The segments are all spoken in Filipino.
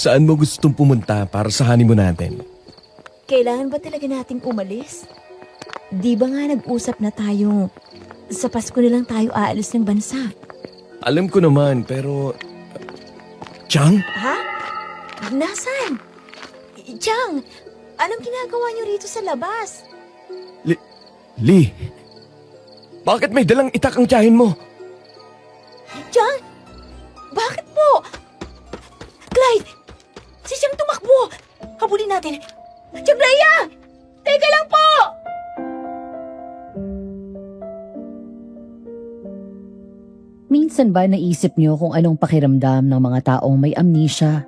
Saan mo gustong pumunta para sa honeymoon natin? Kailangan ba talaga nating umalis? Di ba nga nag-usap na tayo, sa Pasko na lang tayo aalis ng bansa? Alam ko naman, pero... Chang? Ha? Nasaan? Chang, anong ginagawa niyo rito sa labas? Lee, bakit may dalang itak ang tiyahin mo? Chang, bakit po? Clyde, si Chang tumakbo. Habulin natin. Chang Leia! Teka lang po! Minsan ba naisip niyo kung anong pakiramdam ng mga taong may amnesia?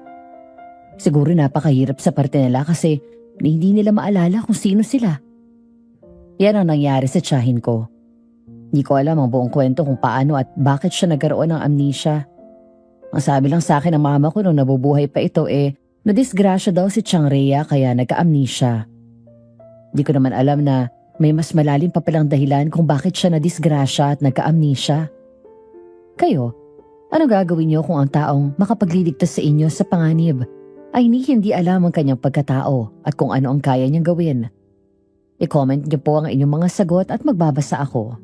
Siguro napakahirap sa parte nila kasi hindi nila maalala kung sino sila. Yan ang nangyari sa tiyahin ko. Hindi ko alam ang buong kwento kung paano at bakit siya nagkaroon ng amnesia. Ang sabi lang sa akin ng mama ko nung nabubuhay pa ito nadisgrasya daw si Chang Rhea kaya nagka-amnesia. Di ko naman alam na may mas malalim pa palang dahilan kung bakit siya nadisgrasya at nagka-amnesia. Kayo, ano gagawin niyo kung ang taong makapagliligtas sa inyo sa panganib ay hindi alam ang kanyang pagkatao at kung ano ang kaya niyang gawin? I-comment niyo po ang inyong mga sagot at magbabasa ako.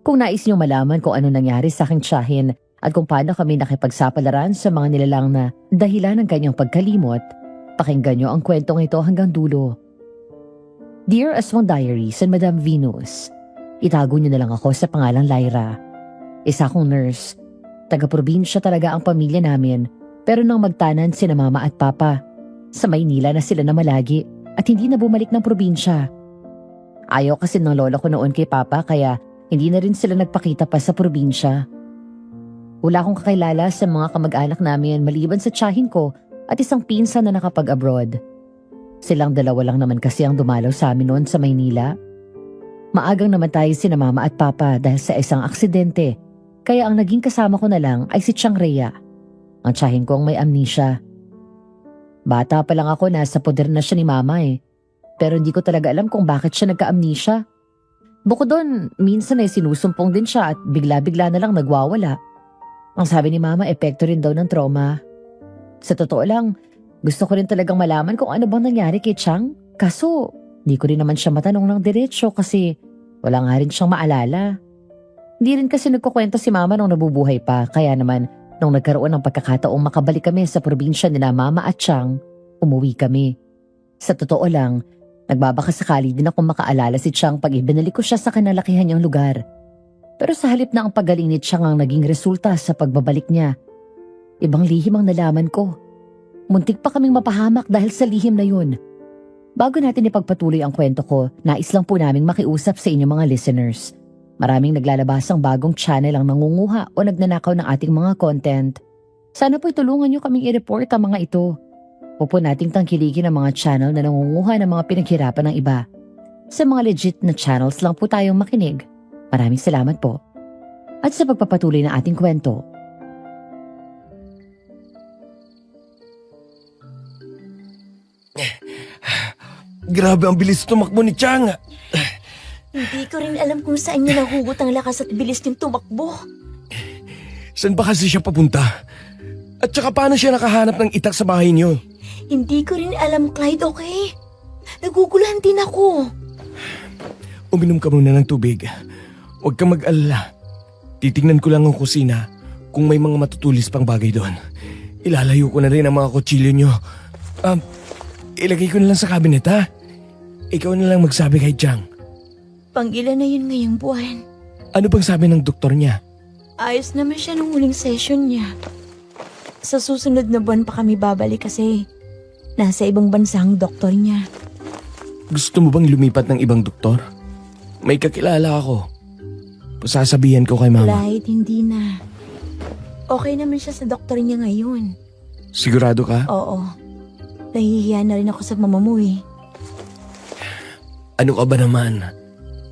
Kung nais niyo malaman kung ano nangyari sa aking tiyahin at kung paano kami nakipagsapalaran sa mga nilalang na dahilan ng kanyang pagkalimot, pakinggan niyo ang kwentong ito hanggang dulo. Dear Aswang Diaries and Madam Venus, itago niyo na lang ako sa pangalang Lyra. Isa akong nurse. Taga-probinsya talaga ang pamilya namin, pero nang magtanan sina mama at papa, sa Maynila na sila namalagi at hindi na bumalik ng probinsya. Ayaw kasi ng lola ko noon kay papa kaya hindi na rin sila nagpakita pa sa probinsya. Wala akong kakilala sa mga kamag-anak namin maliban sa tiyahin ko at isang pinsan na nakapag-abroad. Silang dalawa lang naman kasi ang dumalaw sa amin noon sa Maynila. Maagang namatay sina mama at papa dahil sa isang aksidente. Kaya ang naging kasama ko na lang ay si Chang Rhea, ang tiyahin ko ang may amnesia. Bata pa lang ako, nasa poder na siya ni mama pero hindi ko talaga alam kung bakit siya nagka-amnesia. Bukod doon, minsan sinusumpong din siya at bigla-bigla na lang nagwawala. Ang sabi ni mama, epekto rin daw ng trauma. Sa totoo lang, gusto ko rin talagang malaman kung ano bang nangyari kay Chang. Kaso, di ko rin naman siya matanong ng diretsyo kasi wala nga rin siyang maalala. Hindi rin kasi nagkukwento si mama nung nabubuhay pa, kaya naman nung nagkaroon ng pagkakataong makabalik kami sa probinsya nila mama at Chang, umuwi kami. Sa totoo lang, nagbabakasakali din akong makaalala si Chang pag ibinalik ko siya sa kanalakihan niyang lugar. Pero sa halip na ang paggaling ni Chang ang naging resulta sa pagbabalik niya, ibang lihim ang nalaman ko. Muntik pa kaming mapahamak dahil sa lihim na yun. Bago natin ipagpatuloy ang kwento ko, nais lang po naming makiusap sa inyong mga listeners. Maraming naglalabasang bagong channel ang nangunguha o nagnanakaw ng ating mga content. Sana po'y tulungan niyo kaming i-report ang mga ito. O po nating tangkilikin ang mga channel na nangunguha ng mga pinaghirapan ng iba. Sa mga legit na channels lang po tayong makinig. Maraming salamat po. At sa pagpapatuloy ng ating kwento. Grabe ang bilis tumakbo ni Chang. Hindi ko rin alam kung saan niya nahugot ang lakas at bilis niyang tumakbo. Saan ba kasi siya papunta? At saka paano siya nakahanap ng itak sa bahay niyo? Hindi ko rin alam, Clyde, okay? Naguguluhan din ako. Uminom ka muna ng tubig. Huwag kang mag-alala. Titingnan ko lang ang kusina kung may mga matutulis pang bagay doon. Ilalayo ko na rin ang mga kutsilyo niyo. Ilagay ko na lang sa cabinet, ha? Ikaw na lang magsabi kay Chang. Pang-ilan na yun ngayong buwan. Ano bang sabi ng doktor niya? Ayos naman siya nung huling session niya. Sa susunod na buwan pa kami babalik kasi nasa ibang bansa ang doktor niya. Gusto mo bang lumipat ng ibang doktor? May kakilala ako. Pasasabihan ko kay mama. Clyde, hindi na. Okay naman siya sa doktor niya ngayon. Sigurado ka? Oo. Nahihiya na rin ako sa mama mo Ano ka ba naman?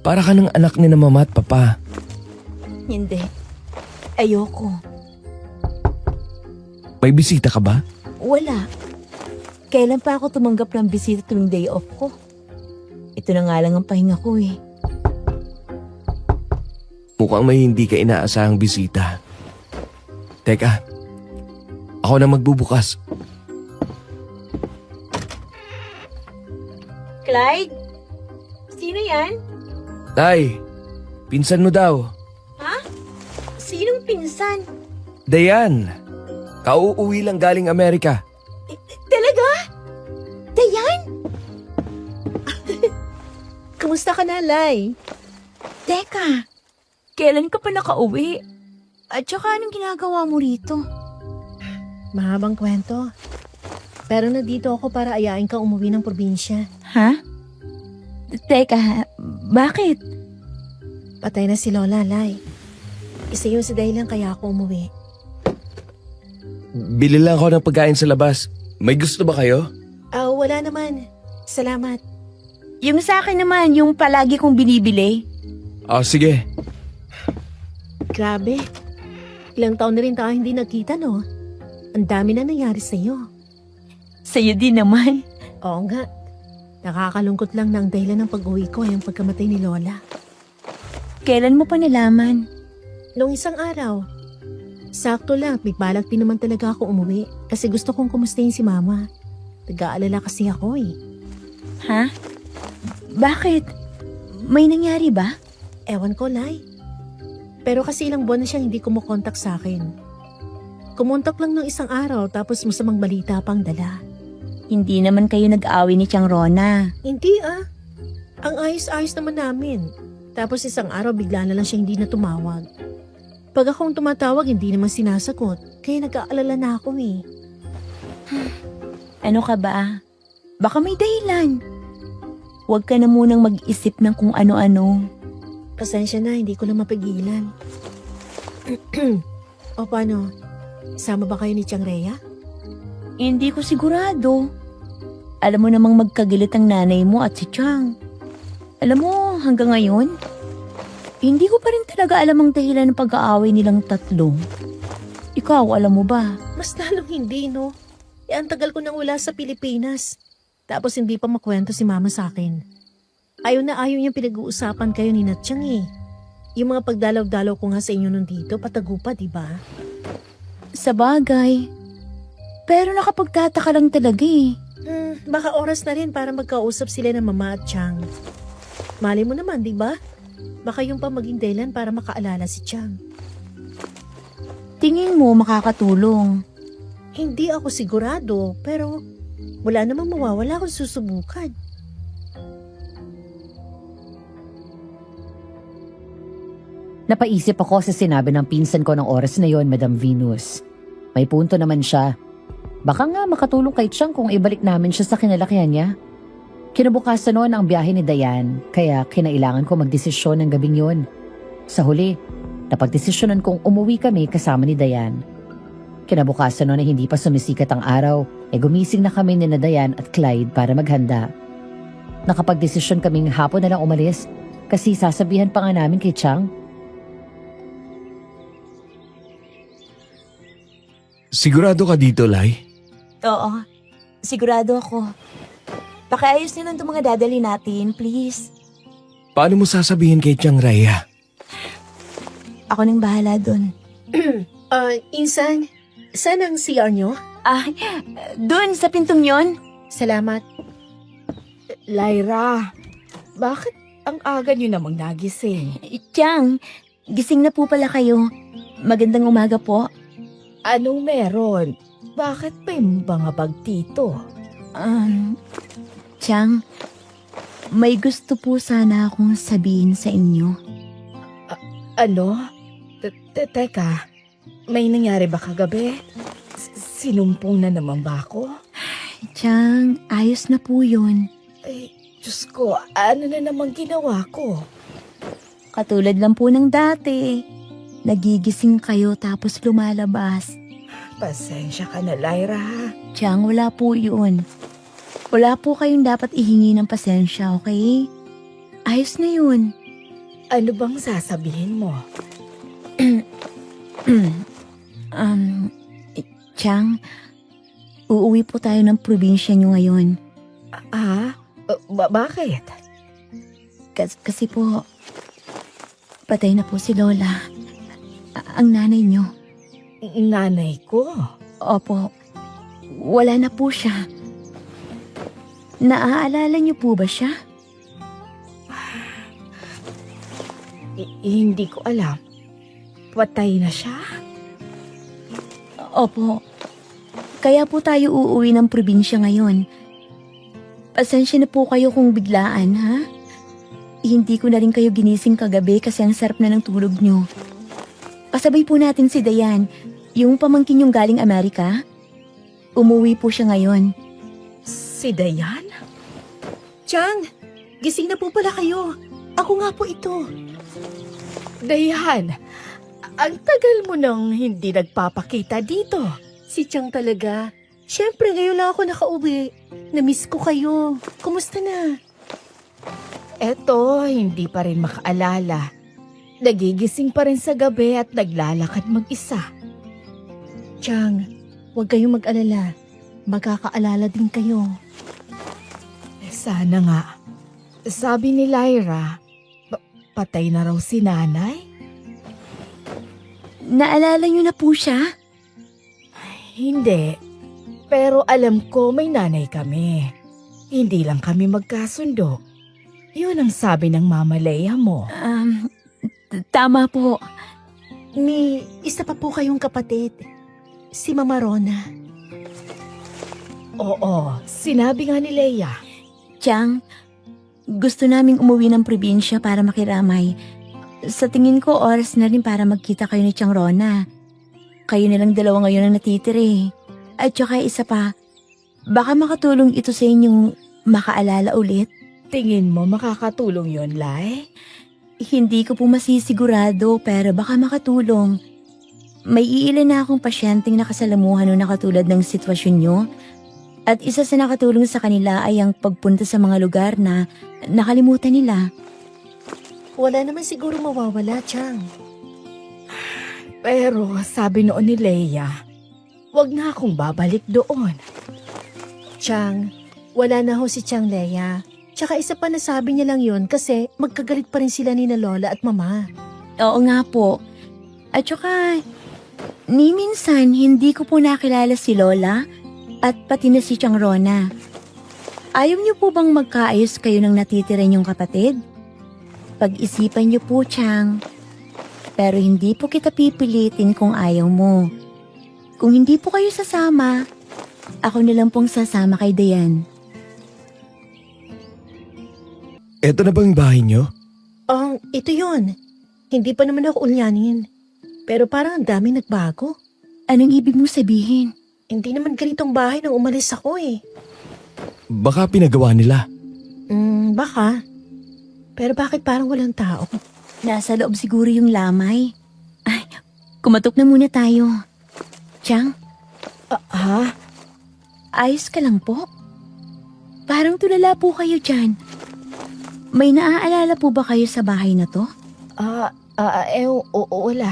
Para ka ng anak ni na mama at papa. Hindi. Ayoko. May bisita ka ba? Wala. Kailan pa ako tumanggap ng bisita tuwing day off ko? Ito na nga lang ang pahinga ko Mukhang may hindi ka inaasahang bisita. Teka, ako na magbubukas. Clyde? Sino yan? Tay, pinsan mo daw. Sinong pinsan? Dayan, kauuwi lang galing Amerika. Talaga? Dayan? Kamusta ka na, Lai? Teka, kailan ka pa nakauwi? At saka anong ginagawa mo rito? Mahabang kwento. Pero nandito ako para ayain kang umuwi ng probinsya. Ha? Teka, bakit? Patay na si Lola, Lai. Isa yun sa dahilan kaya ako umuwi. Bili lang ako ng pagkain sa labas. May gusto ba kayo? Wala naman. Salamat. Yung sa akin naman, yung palagi kong binibili. Sige. Grabe. Ilang taon na rin tayo hindi nagkita, no? Ang dami na nangyari sa'yo. Sa'yo din naman. Oo nga. Nakakalungkot lang na ang dahilan ng pag-uwi ko ay ang pagkamatay ni Lola. Kailan mo pa nalaman? Noong isang araw, sakto lang, may balak din naman talaga ako umuwi kasi gusto kong kumustahin si Mama. Nag-aalala kasi ako eh. Ha? Bakit? May nangyari ba? Ewan ko, Lai. Pero kasi ilang buwan na siyang hindi kumukontak sa akin. Kumontak lang nung isang araw tapos masamang balita pang dala. Hindi naman kayo nag-away ni Tiang Rona. Hindi ah. Ang ayos-ayos naman namin. Tapos isang araw bigla na lang siya hindi na tumawag. Pag akong tumatawag, hindi naman sinasagot. Kaya nag-aalala na ako eh. Ano ka ba? Baka may dahilan. Huwag ka na munang mag-isip ng kung ano-ano. Pasensya na, hindi ko na mapigilan. O paano? Sama ba kayo ni Tiang Rhea? Hindi ko sigurado. Alam mo namang magkagilit ang nanay mo at si Tiang. Alam mo, hanggang ngayon, hindi ko pa rin talaga alam ang dahilan ng pag-aaway nilang tatlo. Ikaw, alam mo ba? Mas lalong hindi, no? Ang tagal ko nang wala sa Pilipinas. Tapos hindi pa makwento si Mama sa akin. Ayaw na ayaw niyang pinag-uusapan kayo ni Natsyang eh. Yung mga pagdalaw-dalaw ko nga sa inyo nun dito, patago pa, di ba? Sa bagay. Pero nakapagtataka lang talaga eh. Baka oras na rin para magkausap sila ng Mama at Chang. Mali mo naman, di ba? Baka yung pa maging dahilan para makaalala si Chang. Tingin mo makakatulong. Hindi ako sigurado, pero wala namang mawawala kung susubukan. Napaisip ako sa sinabi ng pinsan ko ng oras na yon, Madam Venus. May punto naman siya. Baka nga makatulong kay Chang kung ibalik namin siya sa kinalakihan niya. Kinabukasan noon ang biyahe ni Dayan, kaya kinailangan ko magdesisyon ng gabing yon. Sa huli, napagdesisyonan kong umuwi kami kasama ni Dayan. Kinabukasan noon ay hindi pa sumisikat ang araw, gumising na kami ni Dayan at Clyde para maghanda. Nakapagdesisyon kaming hapon na lang umalis kasi sasabihan pa nga namin kay Chang. Sigurado ka dito, Lai? Oo, sigurado ako. Pakiayos nyo lang itong mga dadali natin, please. Paano mo sasabihin kay Tiang Rhea? Ako nang bahala dun. Insan, saan ang CR nyo? Dun sa pintong yon. Salamat. Lyra, bakit ang aga nyo namang nagising? Tiang, gising na po pala kayo. Magandang umaga po. Anong meron? Bakit may mga bag dito? Tiang, may gusto po sana akong sabihin sa inyo. Ano? Teka, may nangyari ba kagabi? Sinumpong na naman ba ako? Tiang, ayos na po yun. Ay, Diyos ko, ano na naman ginawa ko? Katulad lang po ng dati. Nagigising kayo tapos lumalabas. Pasensya ka na, Lyra. Tiang, wala po yun. Wala po kayong dapat ihingi ng pasensya, okay? Ayos na yun. Ano bang sasabihin mo? Tiang, uuwi po tayo ng probinsya nyo ngayon. Bakit? Kasi po, patay na po si Lola. Ang nanay nyo. Nanay ko? Opo, wala na po siya. Naaalala niyo po ba siya? Hindi ko alam. Patay na siya? Opo. Kaya po tayo uuwi ng probinsya ngayon. Pasensya na po kayo kung biglaan, ha? Hindi ko na rin kayo ginising kagabi kasi ang sarap na ng tulog niyo. Kasabay po natin si Dayan, yung pamangkin yung galing Amerika. Umuwi po siya ngayon. Si Dayan? Chang, gising na po pala kayo. Ako nga po ito. Dayan, ang tagal mo nang hindi nagpapakita dito. Si Chang talaga. Siyempre, ngayon lang ako nakauwi. Namiss ko kayo. Kumusta na? Eto, hindi pa rin makaalala. Nagigising pa rin sa gabi at naglalakad mag-isa. Chang, huwag kayong mag-alala. Magkakaalala din kayo. Sana nga. Sabi ni Lyra, patay na raw si nanay? Naalala niyo na po siya? Hindi. Pero alam ko may nanay kami. Hindi lang kami magkasundo. Yun ang sabi ng Mama Leia mo. Tama po. May isa pa po kayong kapatid. Si Mama Rona. Oo, sinabi nga ni Leia. Chang, gusto naming umuwi ng probinsya para makiramay. Sa tingin ko, oras na rin para magkita kayo ni Chang Rona. Kayo nilang dalawa ngayon ang natitire. At saka isa pa, baka makatulong ito sa inyong makaalala ulit. Tingin mo makakatulong yon, Lai? Hindi ko po masisigurado pero baka makatulong. May iilan na akong pasyenteng nakasalamuhan na katulad ng sitwasyon nyo. At isa sa nakatulong sa kanila ay ang pagpunta sa mga lugar na nakalimutan nila. Wala naman siguro mawawala, Chang. Pero sabi noon ni Leia, wag na akong babalik doon. Chang, wala na ho si Chang Leia. Tsaka isa pa na sabi niya lang yun kasi magkagalit pa rin sila ni na Lola at Mama. Oo nga po. At saka, ni minsan hindi ko po nakilala si Lola at pati na si Chang Rona. Ayaw niyo po bang magkaayos kayo ng natitira niyong kapatid? Pag-isipan niyo po, Chang. Pero hindi po kita pipilitin kung ayaw mo. Kung hindi po kayo sasama, ako na lang pong sasama kay Dayan. Eto na bang bahay niyo? Ito yun. Hindi pa naman ako ulyanin. Pero parang ang dami nagbago. Anong ibig mong sabihin? Hindi naman ganitong bahay nang umalis ako eh. Baka pinagawa nila. Baka. Pero bakit parang walang tao? Nasa loob siguro yung lamay. Ay, kumatok na muna tayo. Chang, ayos ka lang po? Parang tulala po kayo dyan. May naaalala po ba kayo sa bahay na to? Wala.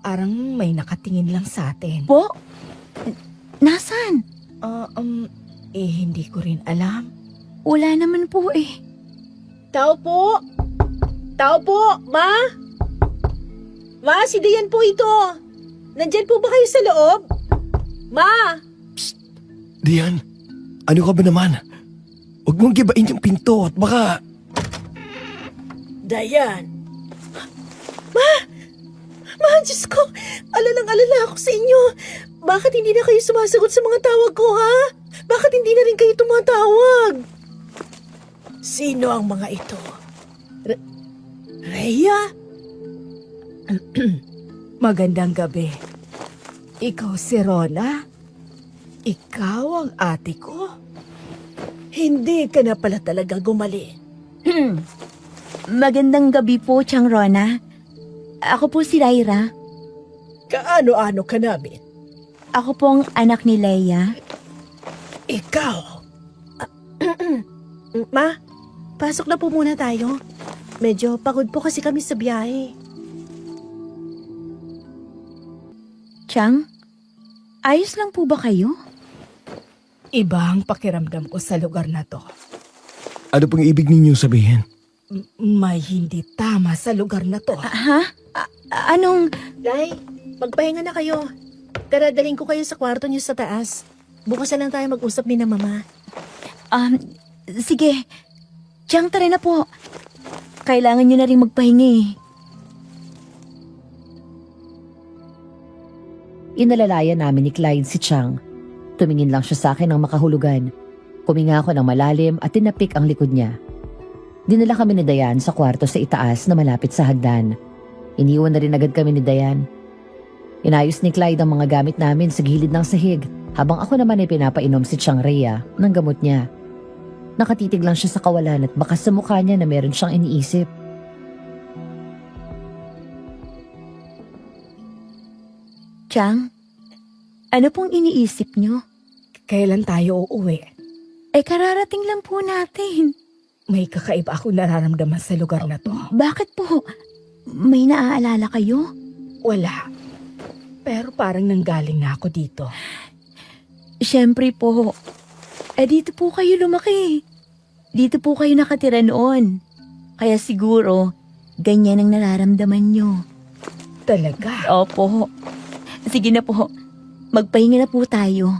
Parang may nakatingin lang sa atin. Po? Nasaan? Hindi ko rin alam. Wala naman po eh. Tao po! Tao po! Ma! Ma, si Dayan po ito. Nandyan po ba kayo sa loob? Ma! Diyan, ano ka ba naman? Huwag mong gibain yung pinto at baka... Dayan! Ma, Diyos ko! Alalang-alala ako sa inyo. Bakit hindi na kayo sumasagot sa mga tawag ko, ha? Bakit hindi na rin kayo tumatawag? Sino ang mga ito? Rhea? Magandang gabi. Ikaw si Rona? Ikaw ang ate ko? Hindi ka na pala talaga gumaling. Magandang gabi po, Chang Rona. Ako po si Lyra. Kaano-ano ka namin? Ako po ang anak ni Leia. Ikaw? Ma, pasok na po muna tayo. Medyo pagod po kasi kami sa biyahe. Chang, ayos lang po ba kayo? Iba ang pakiramdam ko sa lugar na to. Ano pang ibig ninyong sabihin? May hindi tama sa lugar na to. Ha? Anong... Day, magpahinga na kayo. Tara, dalhin ko kayo sa kwarto niyo sa taas. Bukas na lang tayo mag-usap ni na Mama. Sige. Chang, tara na po. Kailangan nyo na rin magpahinga eh. Inalalayan namin ni Clyde si Chang. Tumingin lang siya sa akin ng makahulugan. Kuminga ako ng malalim at tinapik ang likod niya. Dinala kami ni Dayan sa kwarto sa itaas na malapit sa hagdan. Iniwan na rin agad kami ni Dayan. Inayos ni Clyde ang mga gamit namin sa gilid ng sahig habang ako naman ay pinapainom si Chang Rhea ng gamot niya. Nakatitig lang siya sa kawalan at baka sa mukha niya na meron siyang iniisip. Chang, ano pong iniisip nyo? Kailan tayo uuwi? Kararating lang po natin. May kakaiba akong nararamdaman sa lugar na to. Bakit po? May naaalala kayo? Wala. Pero parang nanggaling na ako dito. Siyempre po. Dito po kayo lumaki. Dito po kayo nakatira noon. Kaya siguro, ganyan ang nararamdaman nyo. Talaga? Opo. Sige na po. Magpahinga na po tayo.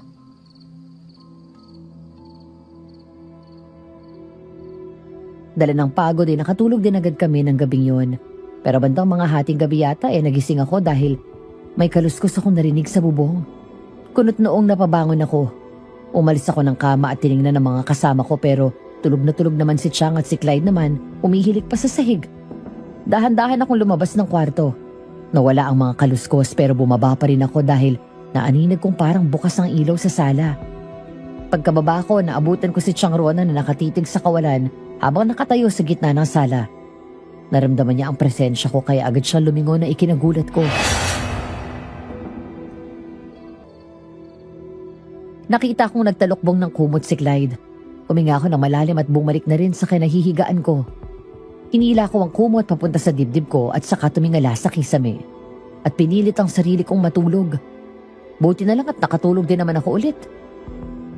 Dala ng pagod ay nakatulog din agad kami ng gabing yun. Pero bandang mga hating gabi yata nagising ako dahil may kaluskos akong narinig sa bubong. Kunot noong napabangon ako. Umalis ako ng kama at tiningnan ng mga kasama ko pero tulog na tulog naman si Chang at si Clyde naman umihilik pa sa sahig. Dahan-dahan akong lumabas ng kwarto. Nawala ang mga kaluskos pero bumaba pa rin ako dahil naaninag kong parang bukas ang ilaw sa sala. Pagkababa ko, naabutan ko si Chang Rona na nakatitig sa kawalan habang nakatayo sa gitna ng sala. Naramdaman niya ang presensya ko kaya agad siya lumingon na ikinagulat ko. Nakita kong nagtalokbong ng kumot si Clyde. Huminga ako ng malalim at bumalik na rin sa kinahihigaan ko. Inila ko ang kumot papunta sa dibdib ko at saka tumingala sa kisame. At pinilit ang sarili kong matulog. Buti na lang at nakatulog din naman ako ulit.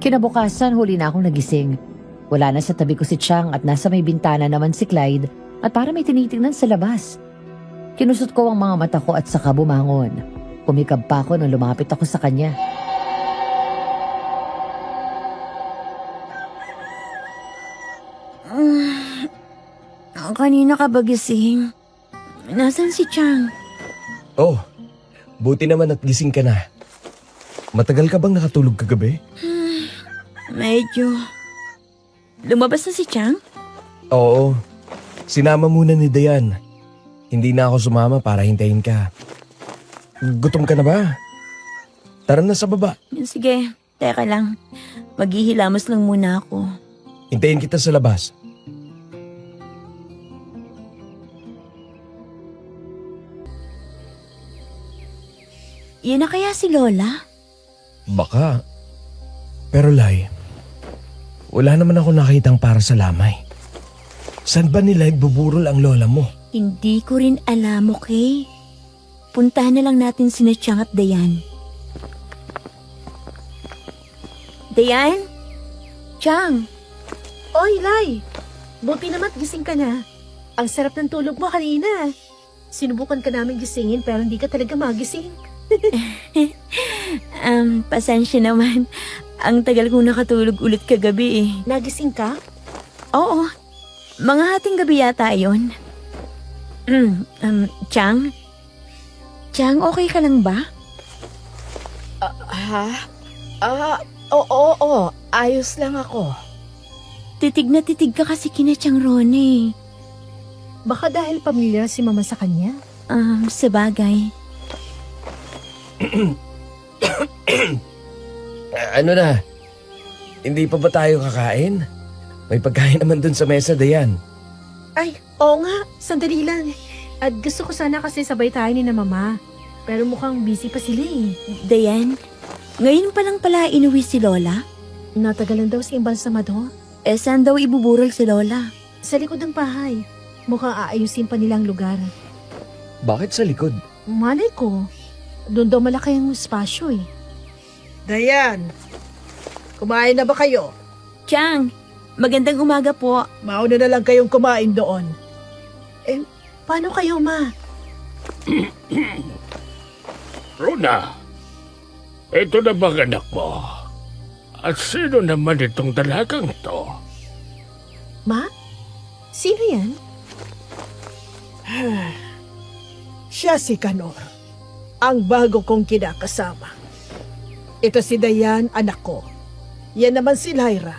Kinabukasan huli na akong nagising. Wala na sa tabi ko si Chang at nasa may bintana naman si Clyde at para may tinitingnan sa labas. Kinusot ko ang mga mata ko at saka bumangon. Kumikab pa ako nang lumapit ako sa kanya. Kanina ka ba gising? Nasaan si Chang? Oh, buti naman at gising ka na. Matagal ka bang nakatulog kagabi? Medyo. Lumabas na si Chang? Oo, sinama muna ni Dayan. Hindi na ako sumama para hintayin ka. Gutom ka na ba? Tara na sa baba. Sige, teka lang. Maghihilamos lang muna ako. Hintayin kita sa labas. Yan na kaya si Lola? Baka. Pero Lai, wala naman ako nakitang para sa lamay. Saan ba nila igbuburol ang lola mo? Hindi ko rin alam, okay? Puntahan na lang natin sina Chang at Dayan. Dayan? Chang? Oy, Lai! Buti naman gising ka na. Ang sarap ng tulog mo kanina. Sinubukan ka namin gisingin pero hindi ka talaga magising. Pasensya naman. Ang tagal kong nakatulog ulit kagabi eh. Nagising ka? Oo, mga hating gabi yata yun. Chang? Chang, okay ka lang ba? Oo. Ayos lang ako. Titig na titig ka kasi kina Chang Ronnie. Baka dahil pamilya si mama sa kanya? Sabagay. Ano na? Hindi pa ba tayo kakain? May pagkain naman dun sa mesa, Dayan. Ay, oo nga. Sandali lang. At gusto ko sana kasi sabay tayo ni na mama. Pero mukhang busy pa sila eh. Dayan, ngayon pa lang pala inuwi si Lola? Natagalan daw si Imbal sa Madho. Saan daw ibuburol si Lola? Sa likod ng bahay. Mukhang aayusin pa nilang lugar. Bakit sa likod? Malay ko. Doon daw malaki ang espasyo eh. Dayan, kumain na ba kayo? Chang, magandang umaga po. Mauna na lang kayong kumain doon. Paano kayo, ma? Rona, ito na bang anak mo? At sino naman itong dalagang to? Ma? Sino yan? Siya si Kanor, ang bago kong kinakasama. Ito si Dayan, anak ko. Yan naman si Lyra,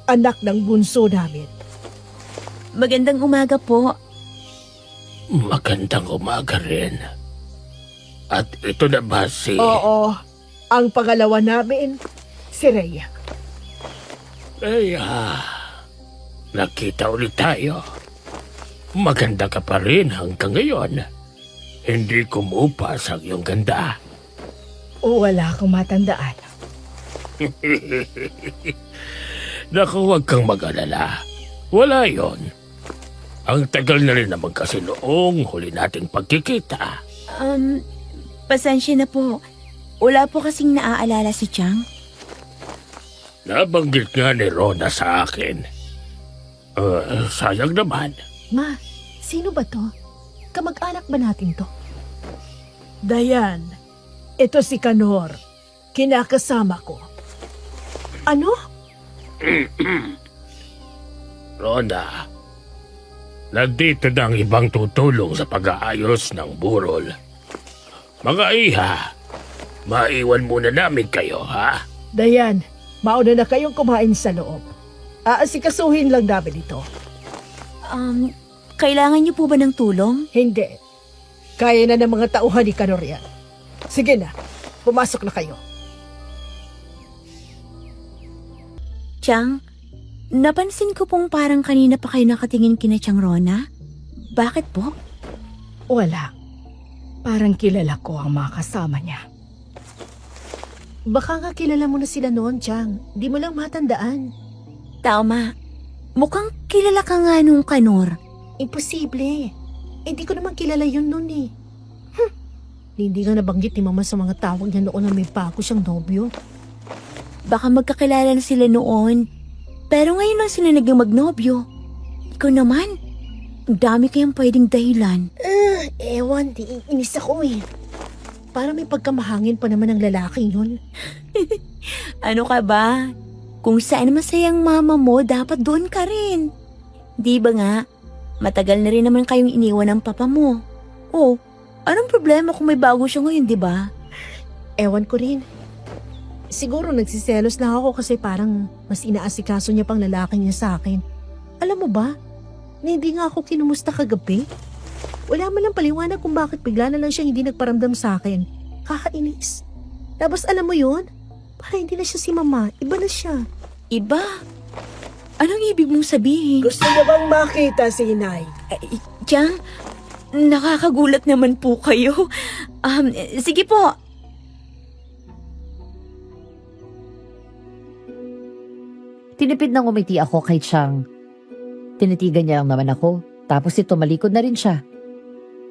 anak ng bunso namin. Magandang umaga po. Magandang umaga rin. At ito na ba si... Oo, ang pangalawa namin, si Rhea. Ay, nakita ulit tayo. Maganda ka pa rin hanggang ngayon. Hindi kumupas ang iyong ganda. Wala akong matandaan. Naku, huwag kang mag-alala. Wala yon. Ang tagal na rin naman kasi noong huli nating pagkikita. Pasensya na po. Wala po kasing naaalala si Chang. Nabanggit nga ni Rona sa akin. Sayang naman. Ma, sino ba to? Kamag-anak ba natin to? Dayan, ito si Kanor, kinakasama ko. Ano? Rona, nandito na ang ibang tutulong sa pag-aayos ng burol. Mga iha, maiwan muna namin kayo, ha? Dayan, mauna na kayong kumain sa loob. Aasikasuhin lang namin ito. Kailangan niyo po ba ng tulong? Hindi. Kaya na ng mga tauhan ni Kanor yan. Sige na, pumasok na kayo. Chang, napansin ko pong parang kanina pa kayo nakatingin kina Chang Rona. Bakit po? Wala. Parang kilala ko ang mga kasama niya. Baka nga kilala mo na sila noon, Chang. Di mo lang matandaan. Tama. Mukhang kilala ka nga nung Kanor. Imposible. Hindi ko naman kilala yun noon eh. Hindi nga nabanggit ni Mama sa mga tawag niya noon na may bago siyang nobyo. Baka magkakilala na sila noon. Pero ngayon lang sila naging magnobyo. Ikaw naman, ang dami kayang pwedeng dahilan. Ewan, inis ako eh. Para may pagkamahangin pa naman ang lalaking yun. Ano ka ba? Kung saan masayang mama mo, dapat doon ka rin. Di ba nga? Matagal na rin naman kayong iniwan ng papa mo. Oh, anong problema kung may bago siya ngayon, di ba? Ewan ko rin. Siguro nagsiselos lang ako kasi parang mas inaasikaso niya pang lalaki niya sa akin. Alam mo ba, na hindi nga ako kinumusta kagabi. Wala man lang paliwanag kung bakit bigla na lang siya hindi nagparamdam sa akin. Kakainis. Tapos alam mo yun, parang hindi na siya si Mama, iba na siya. Iba? Anong ibig mong sabihin? Gusto niyo bang makita si Inay? Chang, nakakagulat naman po kayo. Sige po. Tinipid nang umiti ako kay Chang. Tinitigan niya lang naman ako, tapos ito malikod na rin siya.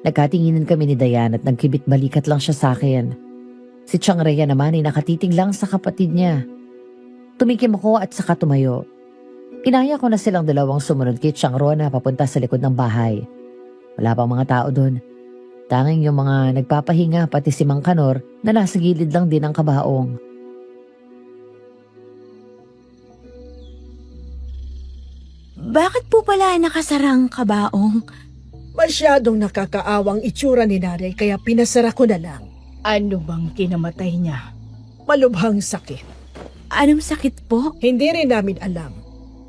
Nagkatinginan kami ni Dayan at nagkibit balikat lang siya sa akin. Si Chang Rhea naman ay nakatitig lang sa kapatid niya. Tumikim ako at saka tumayo. Inaya ko na silang dalawang sumunod kay Chang Rona papunta sa likod ng bahay. Wala pang mga tao doon. Tanging yung mga nagpapahinga pati si Mang Kanor na nasa gilid lang din ng kabaong. Bakit po pala nakasarang kabaong? Masyadong nakakaawang itsura ni nanay kaya pinasara ko na lang. Ano bang kinamatay niya? Malubhang sakit. Anong sakit po? Hindi rin namin alam.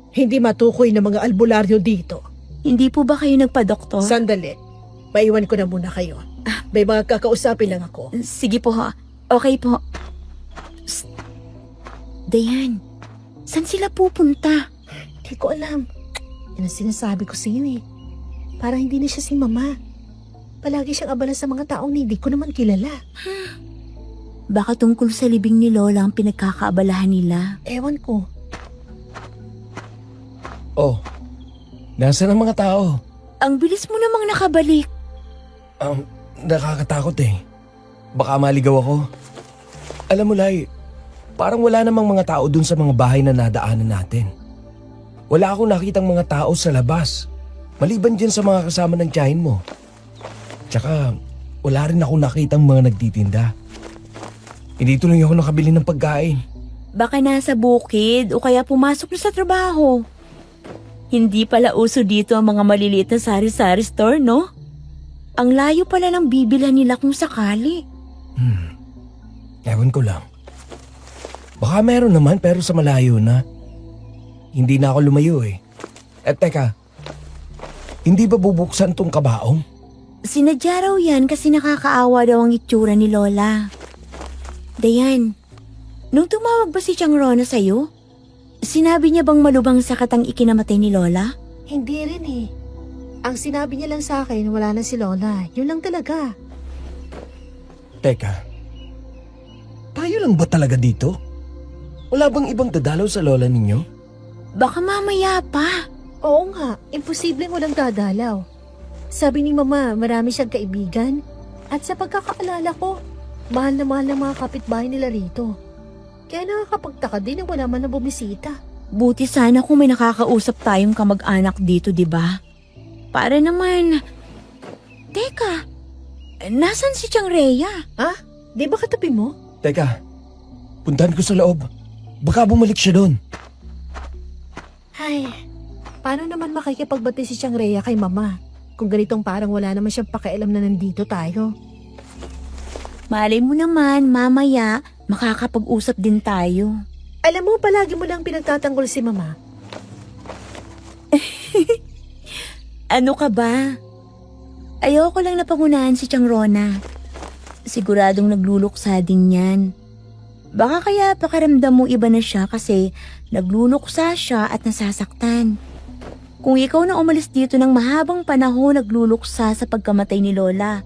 Hindi matukoy ng mga albularyo dito. Hindi po ba kayo nagpa-doktor? Sandali. Maiwan ko na muna kayo. May mga kakausapin lang ako. Sige po. Okay po. Psst. Dayan, saan sila pupunta? Hindi ko alam. Yan ang sinasabi ko sa iyo eh. Para hindi na siya si Mama. Palagi siyang abala sa mga taong hindi ko naman kilala. Baka tungkol sa libing ni Lola ang pinagkakaabalahan nila. Ewan ko. Oh, nasaan ang mga tao? Ang bilis mo namang nakabalik. Nakakatakot eh. Baka maligaw ako. Alam mo, Lai, parang wala namang mga tao dun sa mga bahay na nadaanan natin. Wala akong nakitang mga tao sa labas. Maliban dyan sa mga kasama ng tiyahin mo. Tsaka, wala rin akong nakitang mga nagtitinda. Hindi tuloy ako nakabili ng pagkain. Baka nasa bukid o kaya pumasok na sa trabaho. Hindi pala uso dito ang mga maliliit na sari-sari store, no? Ang layo pala ng bibilhan nila kung sakali. Ewan ko lang. Baka meron naman pero sa malayo na. Hindi na ako lumayo eh. Teka, hindi ba bubuksan tong kabaong? Sinadya raw yan kasi nakakaawa daw ang itsura ni Lola. Dayan, nung tumawag ba si Tiang Rona sa'yo? Sinabi niya bang malubang sakit ang ikinamatay ni Lola? Hindi rin eh. Ang sinabi niya lang sa akin, wala na si Lola. Yun lang talaga. Teka, tayo lang ba talaga dito? Wala bang ibang dadalaw sa lola ninyo? Baka mamaya pa. Oo nga, imposibleng walang dadalaw. Sabi ni Mama, marami siyang kaibigan. At sa pagkakaalala ko, mahal na mahal ng mga kapitbahay nila rito. Kaya nakakapagtaka din na wala man na bumisita. Buti sana kung may nakakausap tayong kamag-anak dito, di ba? Para naman... Teka, nasan si Tiang Rhea? Di ba katabi mo? Teka, puntahan ko sa loob. Baka bumalik siya doon. Ay, paano naman makikipagbati si Tiang Rhea kay Mama? Kung ganitong parang wala naman siyang pakialam na nandito tayo. Malay mo naman, mamaya, makakapag-usap din tayo. Alam mo, palagi mo lang pinagtatanggol si Mama. Ano ka ba? Ayoko lang napangunahan si Tiang Rona. Siguradong nagluluksa din yan. Baka kaya pakiramdam mo iba na siya kasi nagluluksa siya at nasasaktan. Kung ikaw na umalis dito ng mahabang panahon nagluluksa sa pagkamatay ni Lola,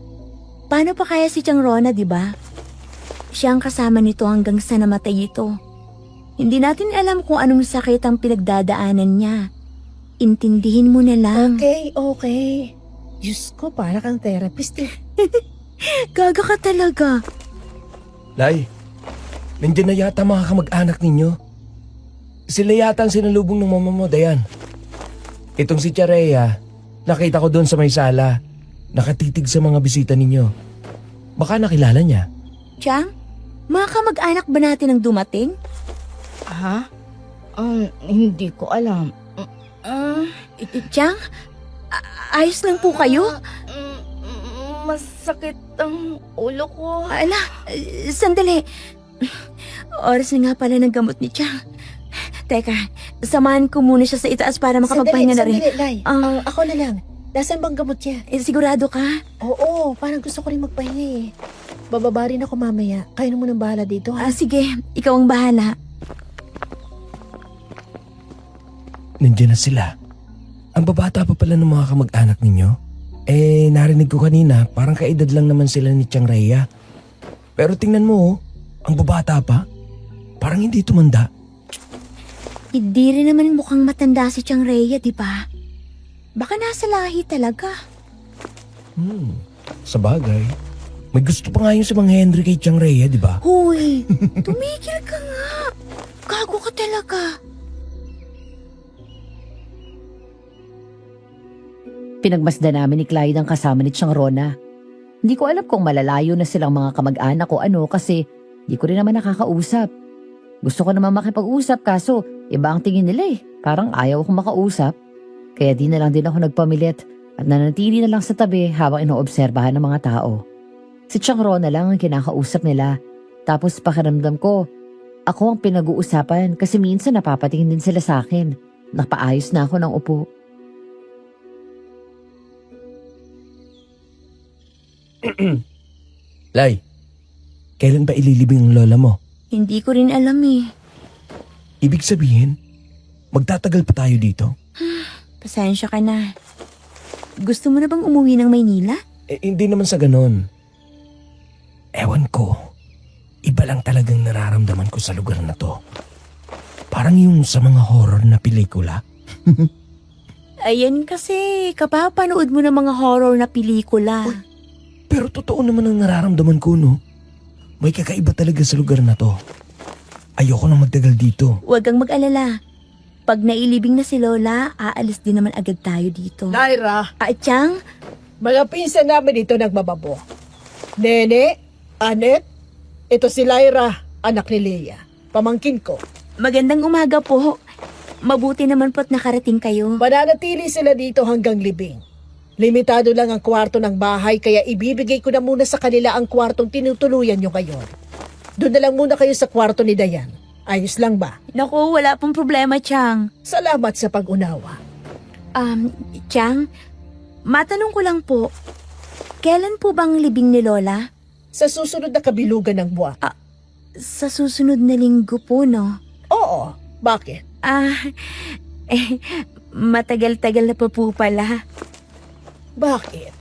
paano pa kaya si Tiang Rona, di ba? Siya ang kasama nito hanggang sa namatay ito. Hindi natin alam kung anong sakit ang pinagdadaanan niya. Intindihin mo na lang. Okay. Diyos ko, para kang therapist eh. Gaga ka talaga. Lay, nandiyan na yata mga kamag-anak ninyo. Sila yata ang sinalubong ng mama mo, Dayan. Itong si Tia Rhea, nakita ko doon sa may sala. Nakatitig sa mga bisita ninyo. Baka nakilala niya. Tiang, mga kamag-anak ba natin ang dumating? Ha? Hindi ko alam. Tiang, ayos lang po kayo? Masakit ang ulo ko. Ala, sandali. Oras na nga pala ng gamot ni Tiang. Teka, samahan ko muna siya sa itaas para makapagpahinga na rin. Sandali, Lai. Ah. Ako na lang. Nasaan bang gamot niya? Sigurado ka? Oo, parang gusto ko rin magpahinga eh. Bababa rin ako mamaya. Kayo na munang bahala dito, ha? Sige, ikaw ang bahala. Nandiyan na sila. Ang babata pa pala ng mga kamag-anak ninyo. Narinig ko kanina, parang kaedad lang naman sila ni Tiang Rhea. Pero tingnan mo, ang babata pa. Parang hindi tumanda. Hindi rin naman mukhang matanda si Tiang Rhea, di ba? Baka nasa lahi talaga. Sa bagay. May gusto pa nga yung si Mang Henry kay Tiang Rhea, di ba? Hoy, tumigil ka nga. Gago ka talaga. Pinagmasdan namin ni Clyde ang kasama ni Tiang Rona. Hindi ko alam kung malalayo na silang mga kamag-anak o ano kasi di ko rin naman nakakausap. Gusto ko naman makipag-usap kaso iba ang tingin nila eh. Parang ayaw akong makausap. Kaya di na lang din ako nagpamilit at nanatili na lang sa tabi habang inoobserbahan ng mga tao. Si Tiang Rona lang ang kinakausap nila. Tapos pakiramdam ko, ako ang pinag-uusapan kasi minsan napapatingin din sila sa akin. Napaayos na ako ng upo. Lay, kailan ba ililibing ang lola mo? Hindi ko rin alam eh. Ibig sabihin, magtatagal pa tayo dito? Pasensya ka na. Gusto mo na bang umuwi ng Maynila? Hindi naman sa ganon. Ewan ko, iba lang talagang nararamdaman ko sa lugar na to. Parang yung sa mga horror na pelikula. Ayan kasi, kapapanood mo ng mga horror na pelikula. Pero totoo naman ang nararamdaman ko, no? May kakaiba talaga sa lugar na to. Ayoko nang magtagal dito. Huwag kang mag-alala. Pag nailibing na si Lola, aalis din naman agad tayo dito. Lyra, Tiang, mga pinsan namin dito nagbababo. Nene, Anet, ito si Lyra, anak ni Leia. Pamangkin ko. magandang umaga po. Mabuti naman po't nakarating kayo. Mananatili sila dito hanggang libing. Limitado lang ang kwarto ng bahay kaya ibibigay ko na muna sa kanila ang kwartong tinutuluyan nyo ngayon. Doon na lang muna kayo sa kwarto ni Dayan. Ayos lang ba? Naku, wala pong problema, Chang. Salamat sa pag-unawa. Chang, matanong ko lang po, kailan po bang libing ni Lola? Sa susunod na kabilugan ng buwan. Sa susunod na linggo po, no? Oo, bakit? Matagal-tagal na po pala. Bakit?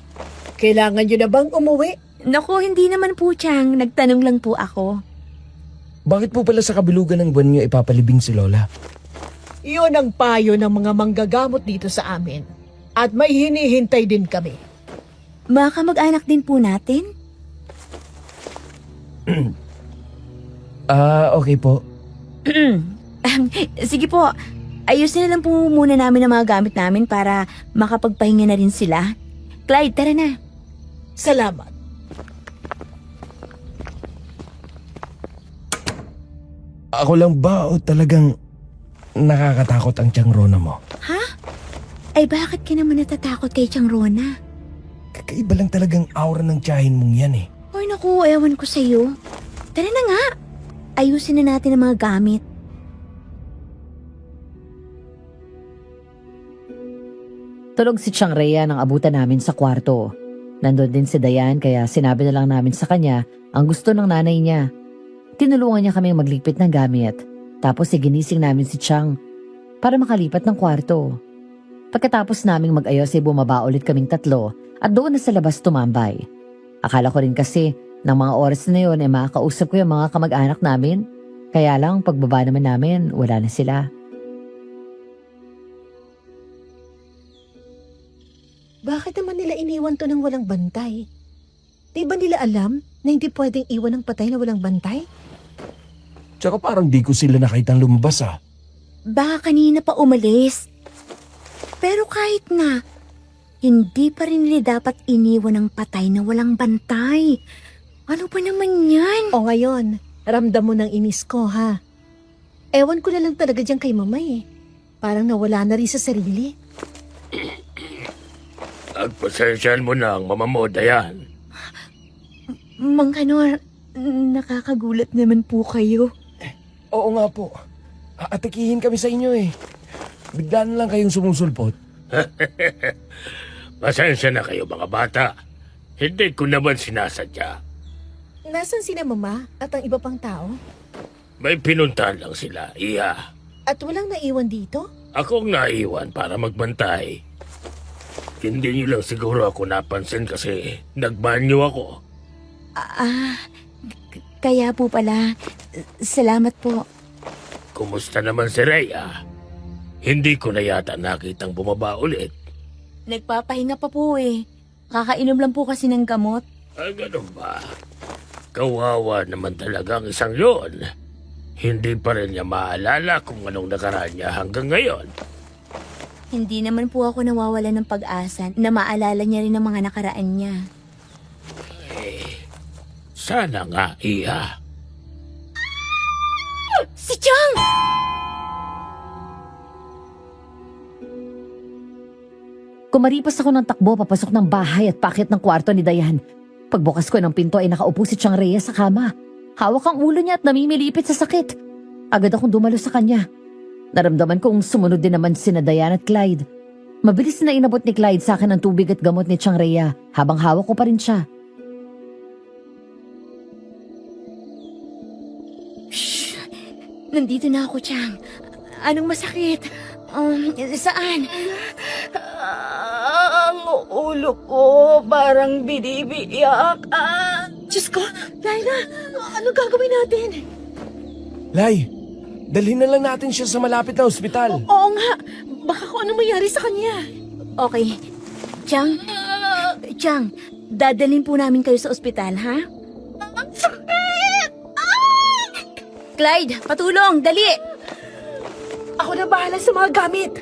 Kailangan nyo na bang umuwi? Naku, hindi naman po, Chang. Nagtanong lang po ako. Bakit po pala sa kabilugan ng buwan niyo ipapalibing si Lola? Iyon ang payo ng mga manggagamot dito sa amin. At may hinihintay din kami. Mga kamag-anak din po natin? Okay po. Sige po, ayusin na lang po muna namin ang mga gamit namin para makapagpahinga na rin sila. Clyde, tara na. Salamat. Ako lang ba o talagang nakakatakot ang tiyang Rona mo? Ay bakit ka naman natatakot kay Chang Rona? Kakaiba lang talagang aura ng tiyahin mong yan eh. Ay naku, ewan ko sa'yo. Tara na nga. Ayusin na natin ang mga gamit. Tulog si Chang Rhea nang abutan namin sa kwarto. Nandun din si Dayan kaya sinabi na lang namin sa kanya ang gusto ng nanay niya. Tinulungan niya kami magligpit ng gamit. Tapos ginising namin si Chang para makalipat ng kwarto. Pagkatapos naming mag-ayos ay bumaba ulit kaming tatlo at doon na sa labas tumambay. Akala ko rin kasi ng mga oras na yun ay makakausap ko yung mga kamag-anak namin. Kaya lang pagbaba naman namin wala na sila. Bakit naman nila iniwan to ng walang bantay? Di ba nila alam na hindi pwedeng iwan ng patay na walang bantay? Tsaka parang di ko sila nakitang lumabas ah. Baka kanina pa umalis. Pero kahit na, hindi pa rin nila dapat iniwan ng patay na walang bantay. Ano pa naman yan? O ngayon, ramdam mo ng inis ko ha. Ewan ko na lang talaga dyan kay mama eh. Parang nawala na rin sa sarili. Agpasensyahan mo na ang mama mo, Dayan. Mang Kanor, nakakagulat naman po kayo. Oo nga po. Aatikihin kami sa inyo eh. Bigla na lang kayong sumusulpot. Pasensya na kayo mga bata. Hindi ko naman sinasadya. Nasaan sina mama at ang iba pang tao? May pinuntahan lang sila, Iha. At walang naiwan dito? Akong naiwan para magbantay. Hindi niyo lang siguro ako napansin kasi nagbanyo ako. Kaya po pala, salamat po. Kumusta naman si Rhea? Hindi ko na yata nakitang bumaba ulit. Nagpapahinga pa po eh. Kakainom lang po kasi ng gamot. Ganun ba? Kawawa naman talaga ang isang yon. Hindi pa rin niya maalala kung anong nakaraan niya hanggang ngayon. Hindi naman po ako nawawala ng pag-asa na maalala niya rin ang mga nakaraan niya. Sana nga, Iha. Si Chang! Kumaripas ako ng takbo papasok ng bahay at pakit ng kwarto ni Dayan. Pagbukas ko ng pinto ay nakaupo si Chang Rhea sa kama. Hawak ang ulo niya at namimilipit sa sakit. Agad akong dumalo sa kanya. Naramdaman kong sumunod din naman sina Dayan at Clyde. Mabilis na inabot ni Clyde sa akin ang tubig at gamot ni Chang Rhea habang hawak ko pa rin siya. Shh! Nandito na ako, Chang. Anong masakit? Saan? Ang ulo ko parang binibiyak. Diyos ko, Laila, ano gagawin natin? Lay, dalhin na lang natin siya sa malapit na ospital. Oo nga, baka kung ano mangyari sa kanya. Okay. Chang, dadalhin po namin kayo sa ospital, ha? Ang sakit! Clyde, patulong! Dali! Ako na bahala sa mga gamit.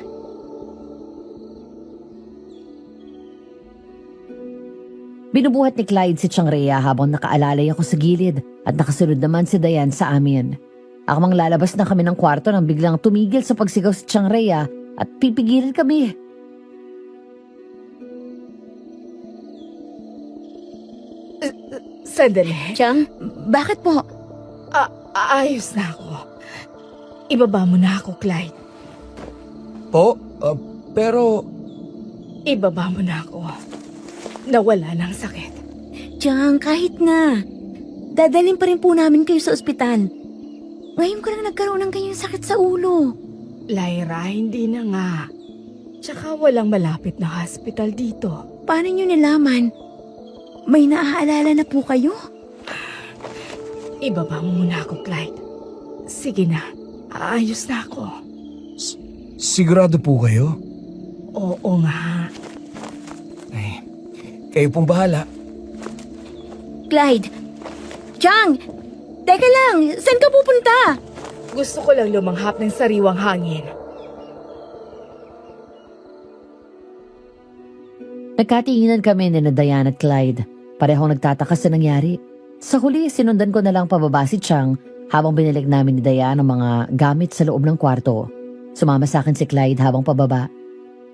Binubuhat ni Clyde si Chang Rhea habang nakaalalay ako sa gilid at nakasunod naman si Dayan sa amin. Akamang lalabas na kami ng kwarto nang biglang tumigil sa pagsigaw si Chang Rhea at pipigilin kami. Sandali. Chang, bakit po? Ayos na ako. Ibaba mo na ako, Clyde. Po, pero Ibaba mo na ako. Nawala ng sakit. Chang, kahit na. Dadalhin pa rin po namin kayo sa ospital. Ngayon ko lang nagkaroon ng ganyang sakit sa ulo. Lyra, hindi na nga. Tsaka walang malapit na hospital dito. Paano nyo nilaman? May naaalala na po kayo? Ibaba mo muna ako, Clyde. Sige na, aayos na ako. sigurado po kayo? Oo nga. Ay, kayo pong bahala. Clyde! Chang! Teka lang! Saan ka pupunta? Gusto ko lang lumanghap ng sariwang hangin. Nagkatinginan kami ni na Diane at Clyde. Parehong nagtataka sa nangyari. Sa huli, sinundan ko na lang pababa si Chang habang binilig namin ni Diane ang mga gamit sa loob ng kwarto. Sumama sa akin si Clyde habang pababa.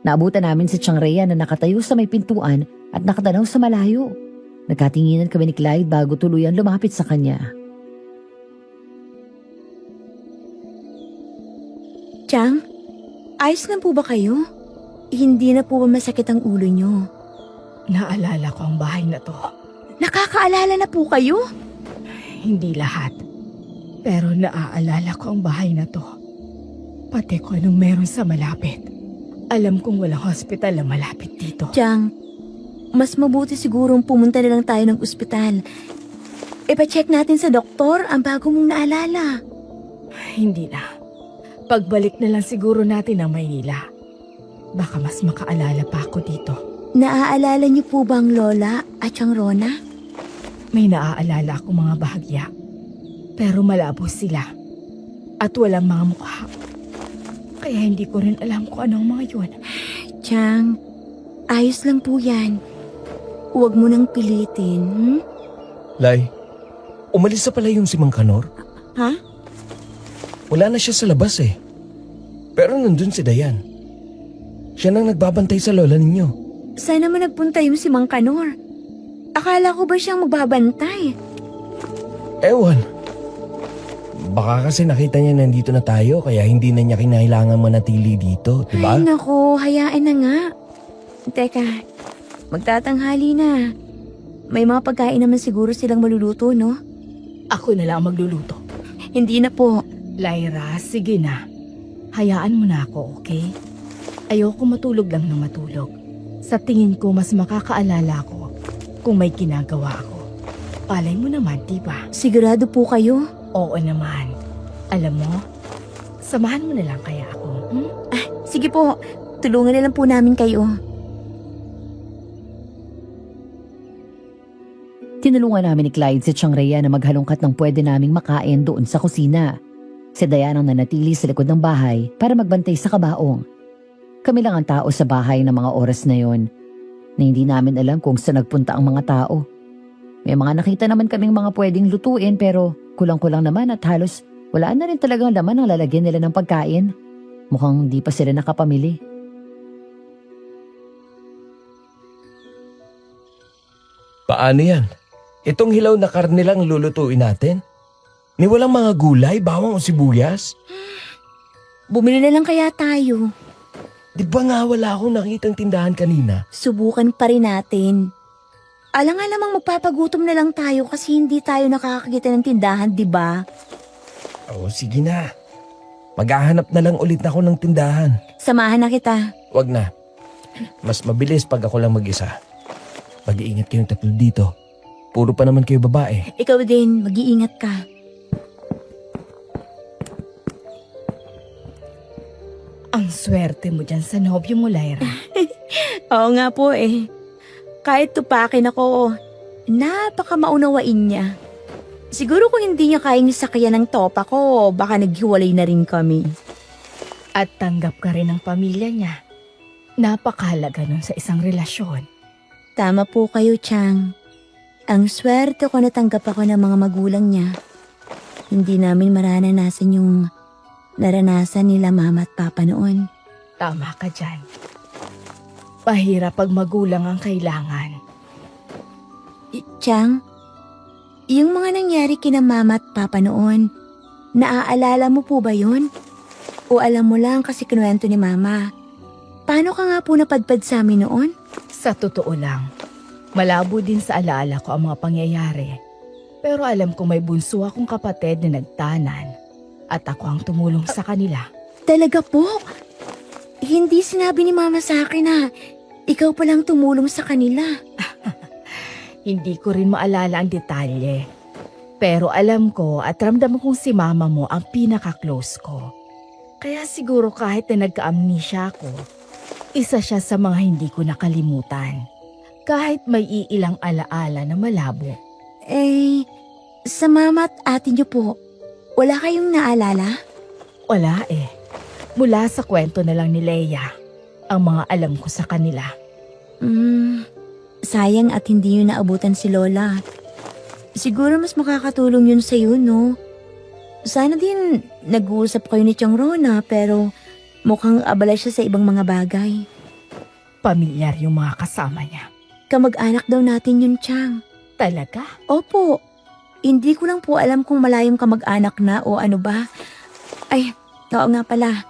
Naabutan namin si Chang Rhea na nakatayo sa may pintuan at nakatanaw sa malayo. Nagkatinginan kami ni Clyde bago tuluyan lumapit sa kanya. Chang, ayos na po ba kayo? Hindi na po ba masakit ang ulo nyo? Naalala ko ang bahay na to. Nakakaalala na po kayo? Hindi lahat. Pero naaalala ko ang bahay na to. Pati ko anong meron sa malapit. Alam kong walang hospital na malapit dito. Chang, mas mabuti sigurong pumunta na lang tayo ng ospital. Ipa-check natin sa doktor ang bago mong naalala. Hindi na. Pagbalik na lang siguro natin ang Maynila. Baka mas makaalala pa ako dito. Naaalala niyo po ba ang Lola at Chang Rona? May naaalala akong mga bahagya. Pero malabo sila. At walang mga mukha. Kaya hindi ko rin alam kung anong mga yun. Chang, ayos lang po yan. Huwag mo nang pilitin, hmm? Lay, umalis na pala yung si Mang Kanor. Ha? Wala na siya sa labas eh. Pero nandun si Dayan. Siya nang nagbabantay sa lola ninyo. Saan naman nagpunta yung si Mang Kanor? Akala ko ba siyang magbabantay? Ewan. Baka kasi nakita niya nandito na tayo kaya hindi na niya kinailangan manatili dito, di ba? Ay nako, hayaan na nga. Teka, magtatanghali na. May mga pagkain naman siguro silang maluluto, no? Ako na lang ang magluluto. Hindi na po. Lyra, sige na. Hayaan mo na ako, okay? Ayoko matulog lang ng matulog. Sa tingin ko, mas makakaalala ko kung may ginagawa ako. Palay mo naman, diba? Sigurado po kayo? Oo naman. Alam mo, samahan mo na lang kaya ako. Hmm? Sige po, tulungan na lang po namin kayo. Tinulungan namin ni Clyde si Chang Rhea na maghalongkat ng pwede naming makain doon sa kusina. Si Diane ang nanatili sa likod ng bahay para magbantay sa kabaong. Kami lang ang tao sa bahay ng mga oras na yon, na hindi namin alam kung saan nagpunta ang mga tao. May mga nakita naman kaming mga pwedeng lutuin pero kulang-kulang naman at halos wala na rin talagang laman ang lalagyan nila ng pagkain. Mukhang di pa sila nakapamili. Paano yan? Itong hilaw na karne lang lulutuin natin? Ni walang mga gulay, bawang o sibuyas? Bumili na lang kaya tayo. Di ba nga wala akong nakitang tindahan kanina? Subukan pa rin natin. Alang alamang magpapagutom na lang tayo kasi hindi tayo nakakakita ng tindahan, di ba? Oo, sige na. Maghahanap na lang ulit ako ng tindahan. Samahan na kita. Wag na. Mas mabilis pag ako lang mag-isa. Mag-iingat kayong tatlo dito. Puro pa naman kayo babae. Ikaw din, mag-iingat ka. Ang swerte mo dyan sa nobyo mo, Lyra. Oo nga po eh. Kahit tupakin ako, napaka maunawain niya. Siguro kung hindi niya kayang sakyan ng topa ko, baka naghiwalay na rin kami. At tanggap ka rin ng pamilya niya. Napakahalaga nun sa isang relasyon. Tama po kayo, Chang. Ang swerte ko natanggap ako ng mga magulang niya. hindi namin maranasan yung naranasan nila mama at papa noon. Tama ka dyan. Pahirap pag magulang ang kailangan. Chang, yung mga nangyari kina mama at papa noon, naaalala mo po ba yun? O alam mo lang kasi kinuwento ni mama? Paano ka nga po napadpad sa amin noon? Sa totoo lang, malabo din sa alaala ko ang mga pangyayari. Pero alam ko may bunso akong kapatid na nagtanan at ako ang tumulong sa kanila. Talaga po? Hindi sinabi ni mama sa akin na ikaw palang tumulong sa kanila. Hindi ko rin maalala ang detalye. Pero alam ko at ramdam kong si mama mo ang pinaka-close ko. Kaya siguro kahit na nagka-amnesia ako, isa siya sa mga hindi ko nakalimutan. Kahit may iilang alaala na malabo. Eh, sa mama at ate niyo po, wala kayong naalala? Wala eh. Mula sa kwento na lang ni Leia, ang mga alam ko sa kanila. Sayang at hindi yun naabutan si Lola. Siguro mas makakatulong yun sa'yo, no? Sana din nag-uusap kayo ni Tiang Rona pero mukhang abala siya sa ibang mga bagay. Pamilyar yung mga kasama niya. Kamag-anak daw natin yun, Tiang. Talaga? Opo. Hindi ko lang po alam kung malayong kamag-anak na o ano ba. Ay, oo nga pala.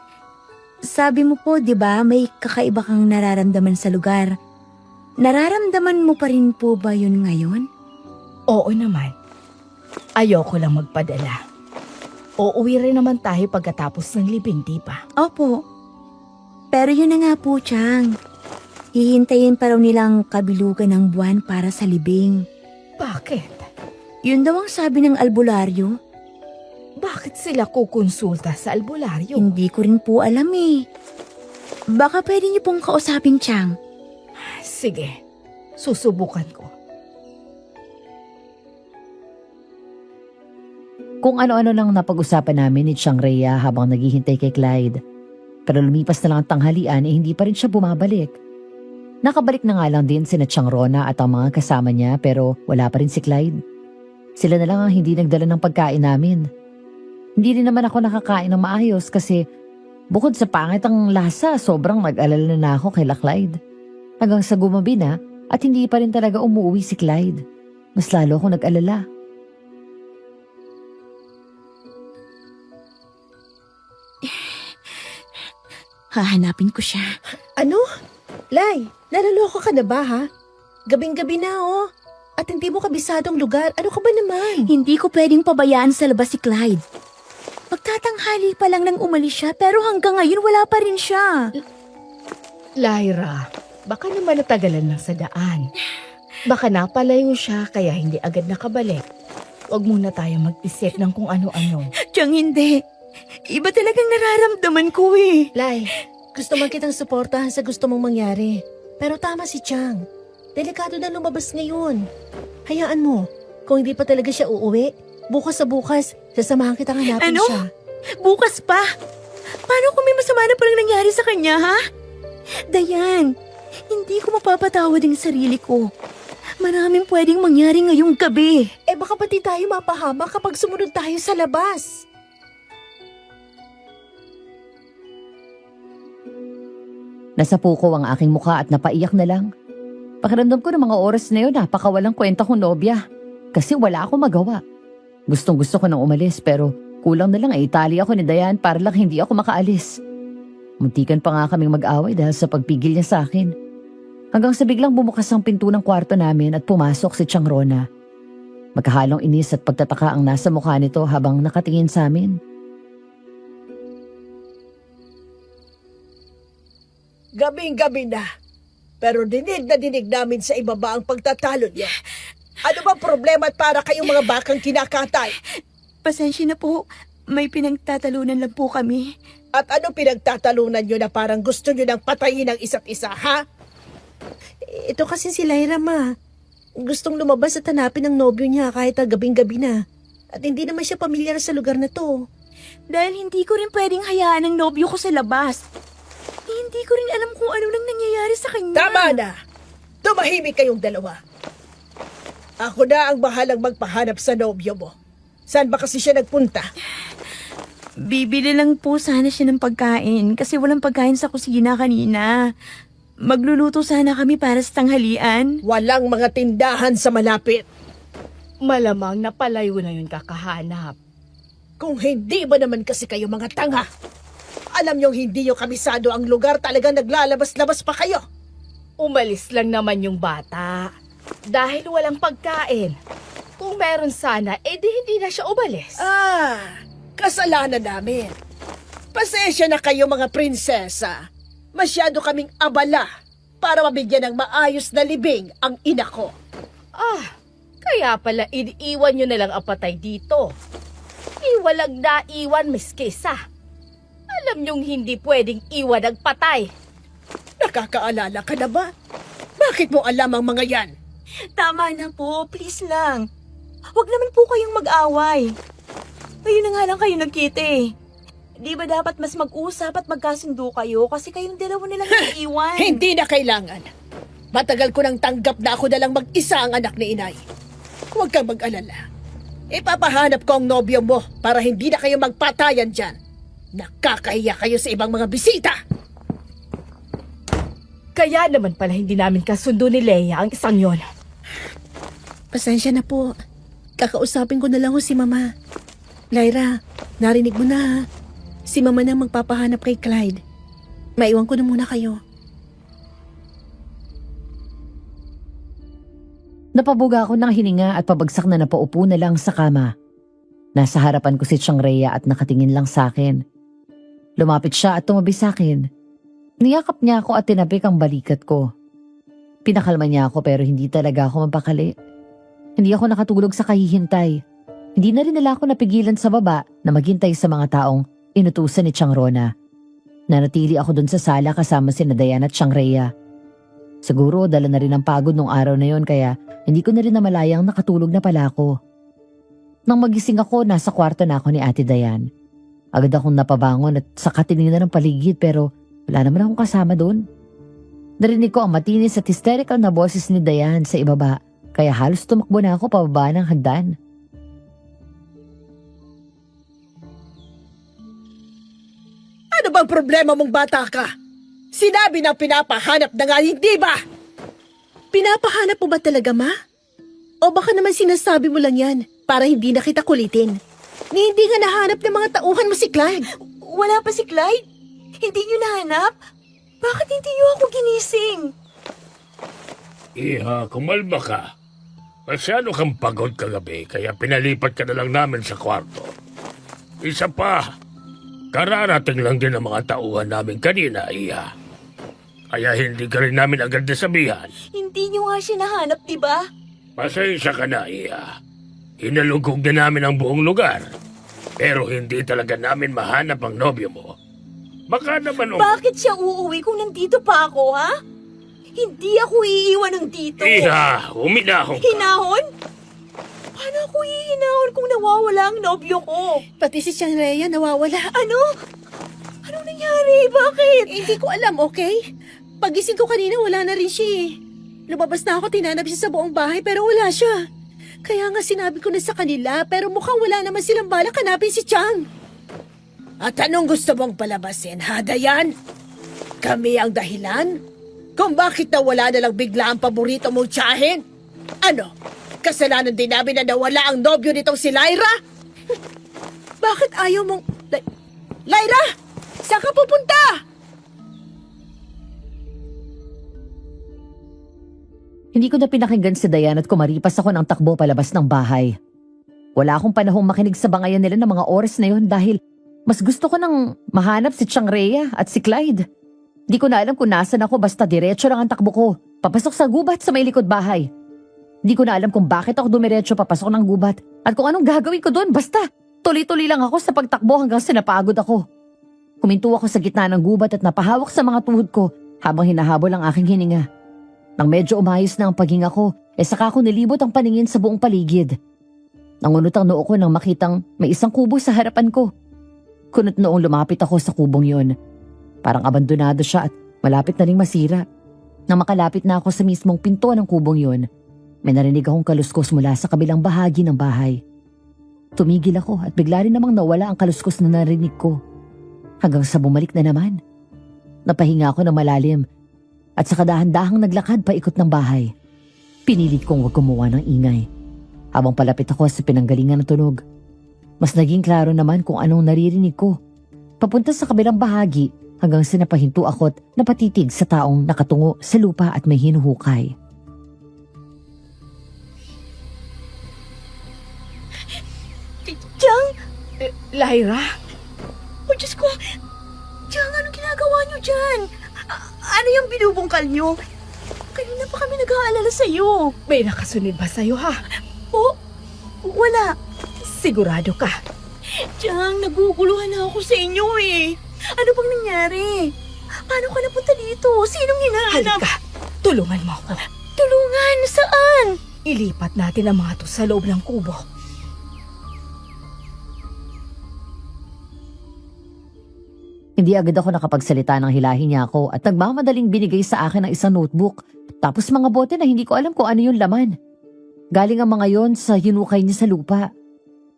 Sabi mo po, di ba, may kakaiba kang nararamdaman sa lugar. Nararamdaman mo pa rin po ba yun ngayon? Oo naman. Ayoko lang magpadala. Uuwi rin naman tayo pagkatapos ng libing, di ba? Opo. Pero yun na nga po, Tiang. Hihintayin pa raw nilang kabilugan ng buwan para sa libing. Bakit? Yun daw ang sabi ng albularyo. Bakit sila kukonsulta sa albularyo? Hindi ko rin po alam eh. Baka pwede niyo pong kausapin, Tiang. Sige, susubukan ko. Kung ano-ano lang napag-usapan namin ni Chang Rhea habang naghihintay kay Clyde. Pero lumipas na lang ang tanghalian hindi pa rin siya bumabalik. Nakabalik na nga lang din sina Tiang Rona at ang mga kasama niya pero wala pa rin si Clyde. Sila na lang ang hindi nagdala ng pagkain namin. Hindi rin naman ako nakakain ng maayos kasi bukod sa pangit ang lasa, sobrang nag-alala na ako kay Clyde. Hanggang sa gumabi na at hindi pa rin talaga umuwi si Clyde. Mas lalo ako nag-alala. Hahanapin ko siya. Ano? Lay, naloloko ka na ba ha? Gabing-gabi na oh. At hindi mo kabisadong lugar. Ano ka ba naman? Hindi ko pwedeng pabayaan sa labas si Clyde. Magtatanghali pa lang nang umalis siya pero hanggang ngayon wala pa rin siya. Lyra, baka naman natagalan lang sa daan. Baka napalayo siya kaya hindi agad nakabalik. Huwag muna tayo mag-isip ng kung ano-ano. Tiyang hindi. Iba talagang nararamdaman ko eh. Lay, gusto man kitang suportahan sa gusto mong mangyari. Pero tama si Chang. Delikado na lumabas ngayon. Hayaan mo, kung hindi pa talaga siya uuwi, bukas sa bukas, sasamahan kitang hanapin Ano? siya. Bukas pa? Paano kung may masama na palang nangyari sa kanya, ha? Dayan, hindi ko mapapatawad ang sarili ko. Maraming pwedeng mangyari ngayong gabi. Eh baka pati tayo mapahama kapag sumunod tayo sa labas. Nasa puko ang aking mukha at napaiyak na lang. Pakiramdam ko ng mga oras na yun, napakawalang kwenta kong nobya. Kasi wala akong magawa. Gustong gusto ko nang umalis pero kulang na lang ay itali ako ni Dayan para lang hindi ako makaalis. Muntikan pa nga kaming mag-away dahil sa pagpigil niya sa akin. Hanggang sa biglang bumukas ang pinto ng kwarto namin at pumasok si Tiang Rona. Magkahalong inis at pagtataka ang nasa mukha nito habang nakatingin sa amin. Gabing-gabi na. Pero dinig na dinig namin sa ibaba ang pagtatalo niya. Ano ba problema at para kayong mga bakang kinakatay? Pasensya na po. May pinagtatalunan lang po kami. At ano pinagtatalunan nyo na parang gusto nyo nang patayin ang isa't isa, ha? Ito kasi si Lyra, ma. Gustong lumabas at hanapin ang nobyo niya kahit gabing-gabi na. At hindi naman siya pamilyar sa lugar na to. Dahil hindi ko rin pwedeng hayaan ang nobyo ko sa labas. Hindi ko rin alam kung ano nang nangyayari sa kanya. Tama na! Tumahimik kayong dalawa. Ako na ang bahalang magpahanap sa nobyo mo. Saan ba kasi siya nagpunta? Bibili lang po sana siya ng pagkain kasi walang pagkain sa kusina kanina. Magluluto sana kami para sa tanghalian. Walang mga tindahan sa malapit. Malamang napalayo na yun kakahanap. Kung hindi ba naman kasi kayo mga tanga? Alam niyong hindi niyo kabisado ang lugar, talagang naglalabas-labas pa kayo. Umalis lang naman yung bata. Dahil walang pagkain. Kung meron sana, edi hindi na siya umalis. Kasalanan namin. Pasensya na kayo mga prinsesa. Masyado kaming abala para mabigyan ng maayos na libing ang ina ko. Kaya pala iniiwan nyo na lang ang patay dito. Iwalag na iwan, Miss Kesa. Alam nyong hindi pwedeng iwan ang patay. Nakakaalala ka na ba? Bakit mo alam ang mga yan? Tama na po, please lang. Huwag naman po kayong mag-away. Ngayon na nga lang kayo nagkita eh. Di ba dapat mas mag-usap at magkasundo kayo kasi kayong dalawa nilang iiwan? Hindi na kailangan. Matagal ko nang tanggap na ako na lang mag-isa ang anak ni inay. Huwag kang mag-alala. Ipapahanap ko ang nobyo mo para hindi na kayo magpatayan dyan. Nakakahiya kayo sa ibang mga bisita. Kaya naman pala hindi namin kasundo ni Leia ang isang yon. Pasensya na po. Kakausapin ko na lang ho si Mama. Lyra, narinig mo na ha. Si Mama na magpapahanap kay Clyde. Maiwan ko na muna kayo. Napabuga ako ng hininga at pabagsak na napaupo na lang sa kama. Nasa harapan ko si Chang Rhea at nakatingin lang sa akin. Lumapit siya at tumabi sa akin. Niyakap niya ako at tinapik ang balikat ko. Pinakalma niya ako pero hindi talaga ako mapakali. Hindi ako nakatulog sa kahihintay. Hindi na rin nila ako napigilan sa baba na maghintay sa mga taong inutusan ni Chang Rona. Nanatili ako dun sa sala kasama si Dayan at Chang Rhea. Siguro dala na rin ang pagod nung araw na yon kaya hindi ko na rin namalayang nakatulog na pala ako. Nang magising ako, nasa kwarto na ako ni Ate Dayan. Agad akong napabangon at saka tinignan ng paligid pero wala naman akong kasama doon. Narinig ko ang matinis at hysterical na boses ni Dayan sa ibaba kaya halos tumakbo na ako pababa ng hagdan. Ano bang problema mong bata ka? Sinabi ng pinapahanap na nga, hindi ba? Pinapahanap mo ba talaga, Ma? O baka naman sinasabi mo lang yan para hindi na kita kulitin. Ni hindi nga nahanap ng mga tauhan mo si Clyde. Wala pa si Clyde? Hindi niyo nahanap? Bakit hindi niyo ako ginising? Iha, kumalma ka. Masyado kang pagod kagabi kaya pinalipat ka na lang namin sa kwarto. Isa pa, kararating lang din ang mga tauhan namin kanina, Iha. Kaya hindi ka rin namin agad nasabihan. Hindi niyo nga siya nahanap, di ba? Pasensya ka na, Iha. Hinalugog na namin ang buong lugar. Pero hindi talaga namin mahanap ang nobyo mo. Baka naman Bakit siya uuwi kung nandito pa ako, ha? Hindi ako iiwan ng dito. Iha, uminahon ka. Hinahon? Paano ako hihinahon kung nawawala ang nobyo ko? Pati si Chang Rhea nawawala. Ano? Anong nangyari? Bakit? Hindi ko alam, okay? Pagising ko kanina, wala na rin siya eh. Lumabas na ako, tinanap siya sa buong bahay pero wala siya. Kaya nga sinabi ko na sa kanila pero mukhang wala naman silang balak hanapin si Chang. At anong gusto mong palabasin, ha, Dayan? Kami ang dahilan? Kung bakit nawala na lang bigla ang paborito mong tiyahin? Ano? Kasalanan din namin na nawala ang nobyo nitong si Lyra? Bakit ayaw mong... Lyra! Saan ka pupunta? Hindi ko na pinakinggan si Dayan at kumaripas ako ng takbo palabas ng bahay. Wala akong panahong makinig sa bangayan nila ng mga oras na yon dahil mas gusto ko nang mahanap si Chang Rhea at si Clyde. Di ko na alam kung nasan ako basta diretso lang ang takbo ko. Papasok sa gubat sa may likod bahay. Di ko na alam kung bakit ako dumiretso papasok ng gubat at kung anong gagawin ko doon. Basta tuloy-tuloy lang ako sa pagtakbo hanggang sa napagod ako. Huminto ako sa gitna ng gubat at napahawak sa mga tuhod ko habang hinahabol ang aking hininga. Nang medyo umayos na ang paghinga ko, saka ko nilibot ang paningin sa buong paligid. Nangunot ang noo ko nang makitang may isang kubo sa harapan ko. Kunot noong lumapit ako sa kubong yon. Parang abandonado siya at malapit na ring masira. Nang makalapit na ako sa mismong pinto ng kubong yon, may narinig akong kaluskos mula sa kabilang bahagi ng bahay. Tumigil ako at bigla rin namang nawala ang kaluskos na narinig ko. Hanggang sa bumalik na naman. Napahinga ako ng malalim at sa kadahan-dahang naglakad paikot ng bahay. Pinilit kong huwag gumawa ng ingay. Habang palapit ako sa pinanggalingan ng tunog, mas naging klaro naman kung anong naririnig ko. Papunta sa kabilang bahagi hanggang sa napahinto ako't napatitig sa taong nakatungo sa lupa at may hinuhukay. Chang! Lyra? Oh, Diyos ko! Chang, anong ginagawa niyo dyan? Ano yung binubungkal niyo? Kanina pa kami nag-aalala sa'yo. May nakasunod ba sa'yo ha? Oh, wala. Sigurado ka? Chang, naguguluhan na ako sa inyo eh. Ano bang nangyari? Paano ka napunta dito? Sinong hinahanap? Halika, tulungan mo ako. Tulungan? Saan? Ilipat natin ang mga to sa loob ng kubo. Hindi agad ako nakapagsalita ng hilahin niya ako at nagmamadaling binigay sa akin ang isang notebook. Tapos mga bote na hindi ko alam kung ano yung laman. Galing ang mga yon sa hinukay niya sa lupa.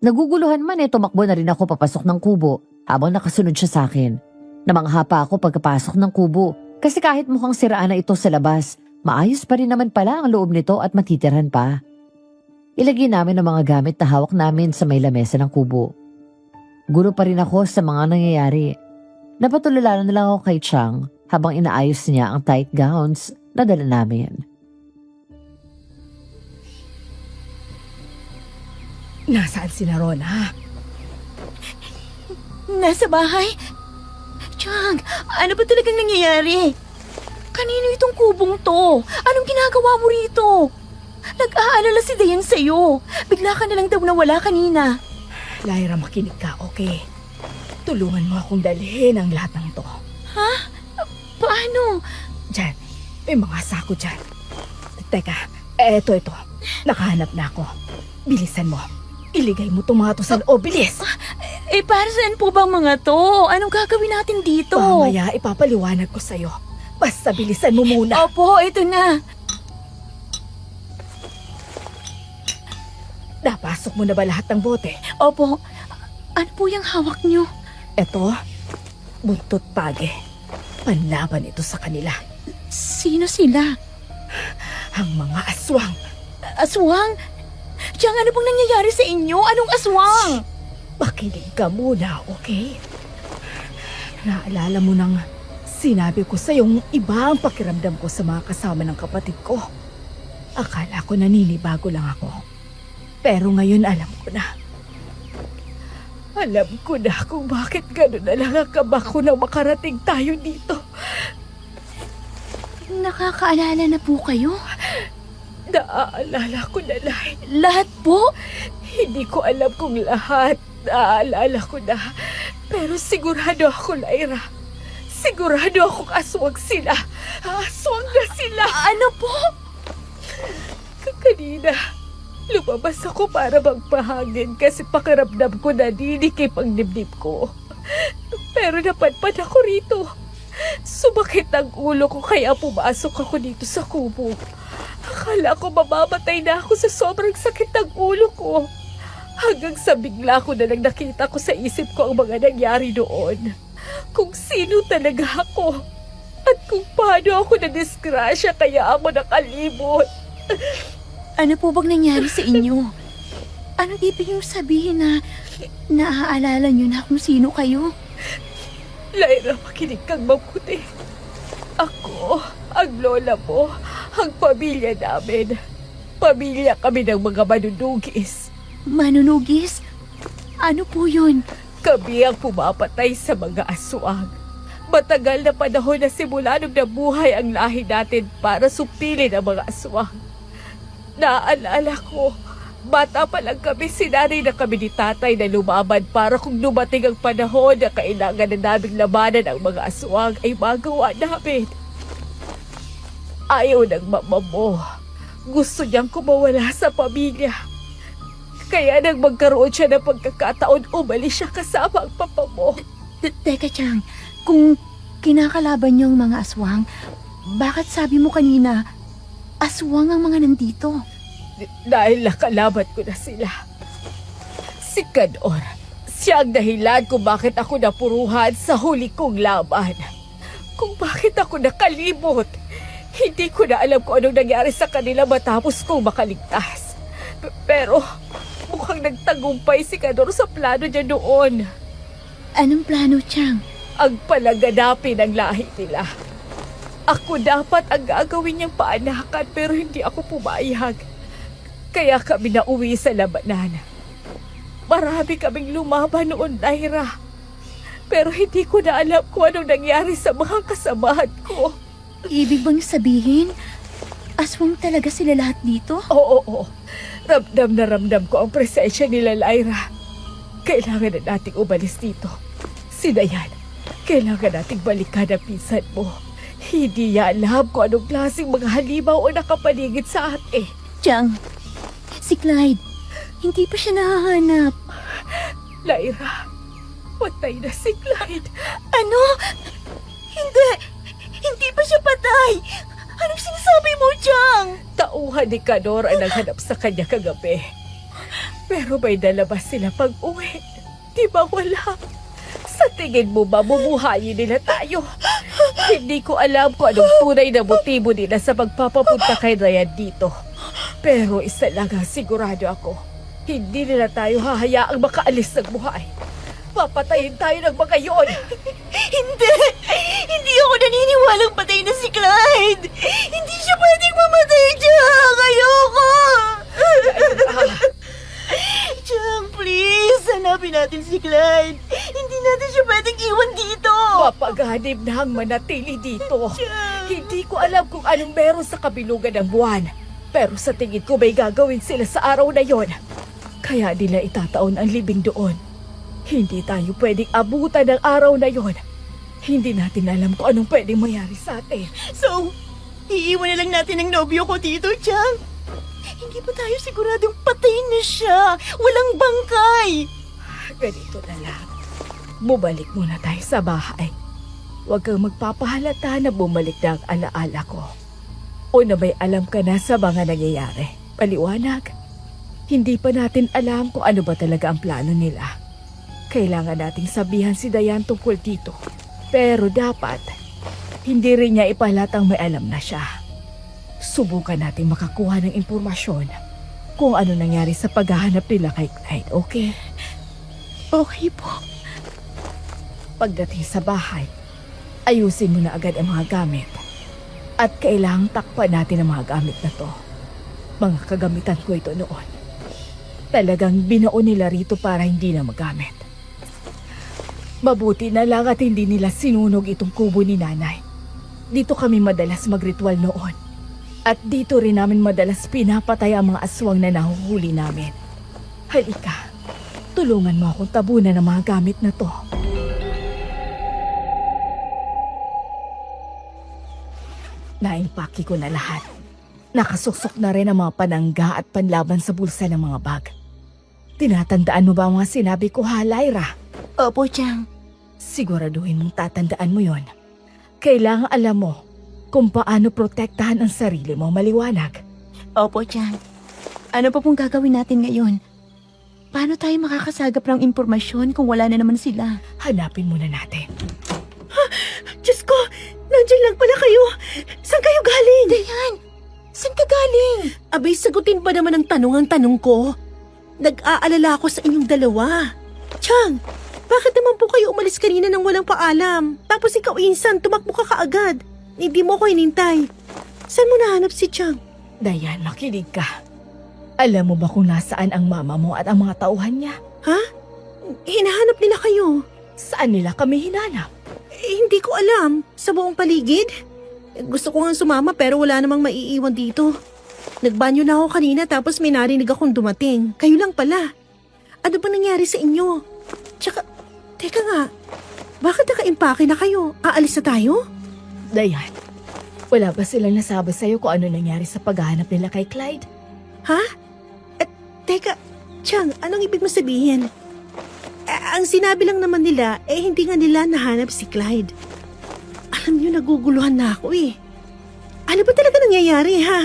Naguguluhan man tumakbo na rin ako papasok ng kubo habang nakasunod siya sa akin. Namangha pa ako pagkapasok ng kubo kasi kahit mukhang siraan na ito sa labas, maayos pa rin naman pala ang loob nito at matitirhan pa. Ilagay namin ang mga gamit na hawak namin sa may lamesa ng kubo. Gulo pa rin ako sa mga nangyayari. Napatulala na lang ako kay Chang habang inaayos niya ang tight gowns na dala namin. Nasaan si Narona? Nasa bahay? Chang, ano ba talagang nangyayari? Kanino itong kubong to? Anong ginagawa mo rito? Nag-aalala si Dayan sa'yo. Bigla ka na lang daw nawala kanina. Lyra, makinig ka, okay? Tulungan mo akong dalhin ang lahat ng to. Paano? Diyan, may mga sako dyan. Teka, ito. Nakahanap na ako. Bilisan mo. Iligay mo itong mga to sa loob. Bilis! Para saan po bang mga to? Anong gagawin natin dito? Mamaya ipapaliwanag ko sa'yo. Basta bilisan mo muna. Opo, ito na. Napasok mo na ba lahat ng bote? Opo. Ano po yung hawak niyo? Ito, buntot page. Panlaban ito sa kanila. Sino sila? Ang mga aswang. Aswang? Chang, ano pong nangyayari sa inyo? Anong aswang? Makinig ka muna, okay? Naalala mo nang sinabi ko sa yung iba ang pakiramdam ko sa mga kasama ng kapatid ko. Akala ko naninibago lang ako. Pero ngayon alam ko na. Alam ko na kung bakit gano'n na lang ang kaba ko nang makarating tayo dito. Nakakaalala na po kayo? Naaalala ko na lahat. Lahat po? Hindi ko alam kung lahat. Naaalala ko na. Pero sigurado ako, Lyra. Sigurado akong aswang sila. Aswang na sila. Ano po? Kanina, lumabas ako para magpahangin kasi pakiramdam ko na dinikip ang dibdib ko. Pero napadpad ako rito. Sumakit ang ulo ko kaya pumasok ako dito sa kubo. Akala ko mamamatay na ako sa sobrang sakit ng ulo ko. Hanggang sa bigla ko na lang nakita ko sa isip ko ang mga nangyari doon. Kung sino talaga ako. At kung paano ako na-disgrasya kaya ako nakalimot. Ano po bang nangyari sa inyo? Anong ibig niyong sabihin na naaalala niyo na kung sino kayo? Lyra, makinig kang mabuti. Ako, ang lola mo, ang pamilya namin. Pamilya kami ng mga manunugis. Manunugis? Ano po yun? Kami ang pumapatay sa mga aswang. Matagal na panahon na simula nung nabuhay ang lahi natin para supilin ang mga aswang. Naaalala ko, bata pa lang kami, sinanay na kami ni tatay na lumaban para kung dumating ang panahon na kailangan na naming labanan ang mga aswang ay magawa namin. Ayaw ng mama mo. Gusto niyang kumawala sa pamilya. Kaya nang magkaroon siya ng pagkakataon, umalis siya kasama ang papa mo. Teka, Chang. Kung kinakalaban niyo ang mga aswang, bakit sabi mo kanina, aswang ang mga nandito? Dahil nakalaban ko na sila. Si Kanor, siya ang dahilan kung bakit ako napuruhan sa huli kong laban. Kung bakit ako nakalimot. Hindi ko na alam kung anong nangyari sa kanila matapos kong makaligtas. Pero mukhang nagtagumpay si Kanor sa plano niya noon. Anong plano, Chang? Ang palaganapin ng lahi nila. Ako dapat ang gagawin niyang paanakan pero hindi ako pumayag. Kaya kami nauwi sa labanan. Marami kaming lumaban noon, Lyra. Pero hindi ko na alam kung anong nangyari sa mga kasamahan ko. Ibig bang sabihin, aswang talaga sila lahat dito? Oo. Ramdam na ramdam ko ang presensya nila, Lyra. Kailangan na nating umalis dito. Si Dayan, kailangan nating balikan ang pinsan mo. Hindi niya alam kung anong klaseng mga halimaw o nakapaligid sa atin. Chang, si Clyde, hindi pa siya nahahanap. Lyra, patay na si Clyde. Ano? Hindi pa siya patay. Anong sinasabi mo, Chang? Tauhan ni Kanor ang naghanap sa kanya kagabi. Pero may dalabas sila pag-uwi. Di ba wala? Sa tingin mo ba bubuhayin nila tayo? Hindi ko alam kung anong tunay na motibo nila sa pagpapapunta kay Ryan dito. Pero isa lang ang sigurado ako. Hindi nila tayo hahayaang makaalis ng buhay. Papatayin tayo ng mga yon. Hindi ako naniniwalang patay na si Clyde. Hindi siya pwedeng mamatay, Chang. Ayoko. Chang, please. Hanapin natin si Clyde. Hindi natin siya pwedeng iwan dito. Mapaganib na ang manatili dito. Hindi ko alam kung anong meron sa kabilugan ng buwan. Pero sa tingin ko may gagawin sila sa araw na yon. Kaya nila itataon ang libing doon. Hindi tayo pwedeng abutan ng araw na yon. Hindi natin alam kung anong pwedeng mayari sa atin. So, iiwan na lang natin ang nobyo ko dito, Chang. Hindi pa tayo siguradong patay na siya. Walang bangkay. Ganito na lang. Bumalik muna tayo sa bahay. Huwag kang magpapahalata na bumalik na ang alaala ko. O na may alam ka na sa mga nangyayari. Paliwanag. Hindi pa natin alam kung ano ba talaga ang plano nila. Kailangan nating sabihan si Dayan tungkol dito. Pero dapat, hindi rin niya ipalatang may alam na siya. Subukan natin makakuha ng impormasyon kung ano nangyari sa paghahanap nila kay Clyde, okay? Okay po. Pagdating sa bahay, ayusin mo na agad ang mga gamit. At kailangang takpan natin ang mga gamit na to. Mga kagamitan ko ito noon. Talagang binuo nila rito para hindi na magamit. Mabuti na lang at hindi nila sinunog itong kubo ni nanay. Dito kami madalas magritual noon. At dito rin namin madalas pinapatay ang mga aswang na nahuhuli namin. Halika, tulungan mo akong tabunan ng mga gamit na to. Naimpaki ko na lahat. Nakasuksok na rin ang mga panangga at panlaban sa bulsa ng mga bag. Tinatandaan mo ba ang mga sinabi ko, ha, Lyra? Opo, Chang. Siguraduhin mong tatandaan mo yon. Kailangan alam mo kung paano protektahan ang sarili mo, maliwanag. Opo, Chang. Ano pa pong gagawin natin ngayon? Paano tayo makakasagap ng impormasyon kung wala na naman sila? Hanapin muna natin. Diyos ko! Nandiyan lang pala kayo! Saan kayo galing? Dayan! Saan ka galing? Abay, sagutin pa naman ang tanong ko. Nag-aalala ako sa inyong dalawa. Chang, bakit naman po kayo umalis kanina nang walang paalam? Tapos ikaw, Insan, tumakbo ka kaagad. Hindi mo ko hinintay. Saan mo nahanap si Chang? Dayan, makinig ka. Alam mo ba kung nasaan ang mama mo at ang mga tauhan niya? Ha? Hinahanap nila kayo. Saan nila kami hinanap? Hindi ko alam. Sa buong paligid? Gusto ko nga sumama pero wala namang maiiwan dito. Nagbanyo na ako kanina tapos may narinig akong dumating. Kayo lang pala. Ano ba nangyari sa inyo? Tsaka, teka nga. Bakit nakaimpake na kayo? Aalis na tayo? Dayan, wala ba silang nasabi sa'yo kung ano nangyari sa paghahanap nila kay Clyde? Ha? Teka, Chang, anong ibig mo sabihin? Ang sinabi lang naman nila, hindi nga nila nahanap si Clyde. Alam niyo, naguguluhan na ako eh. Ano ba talaga nangyayari, ha?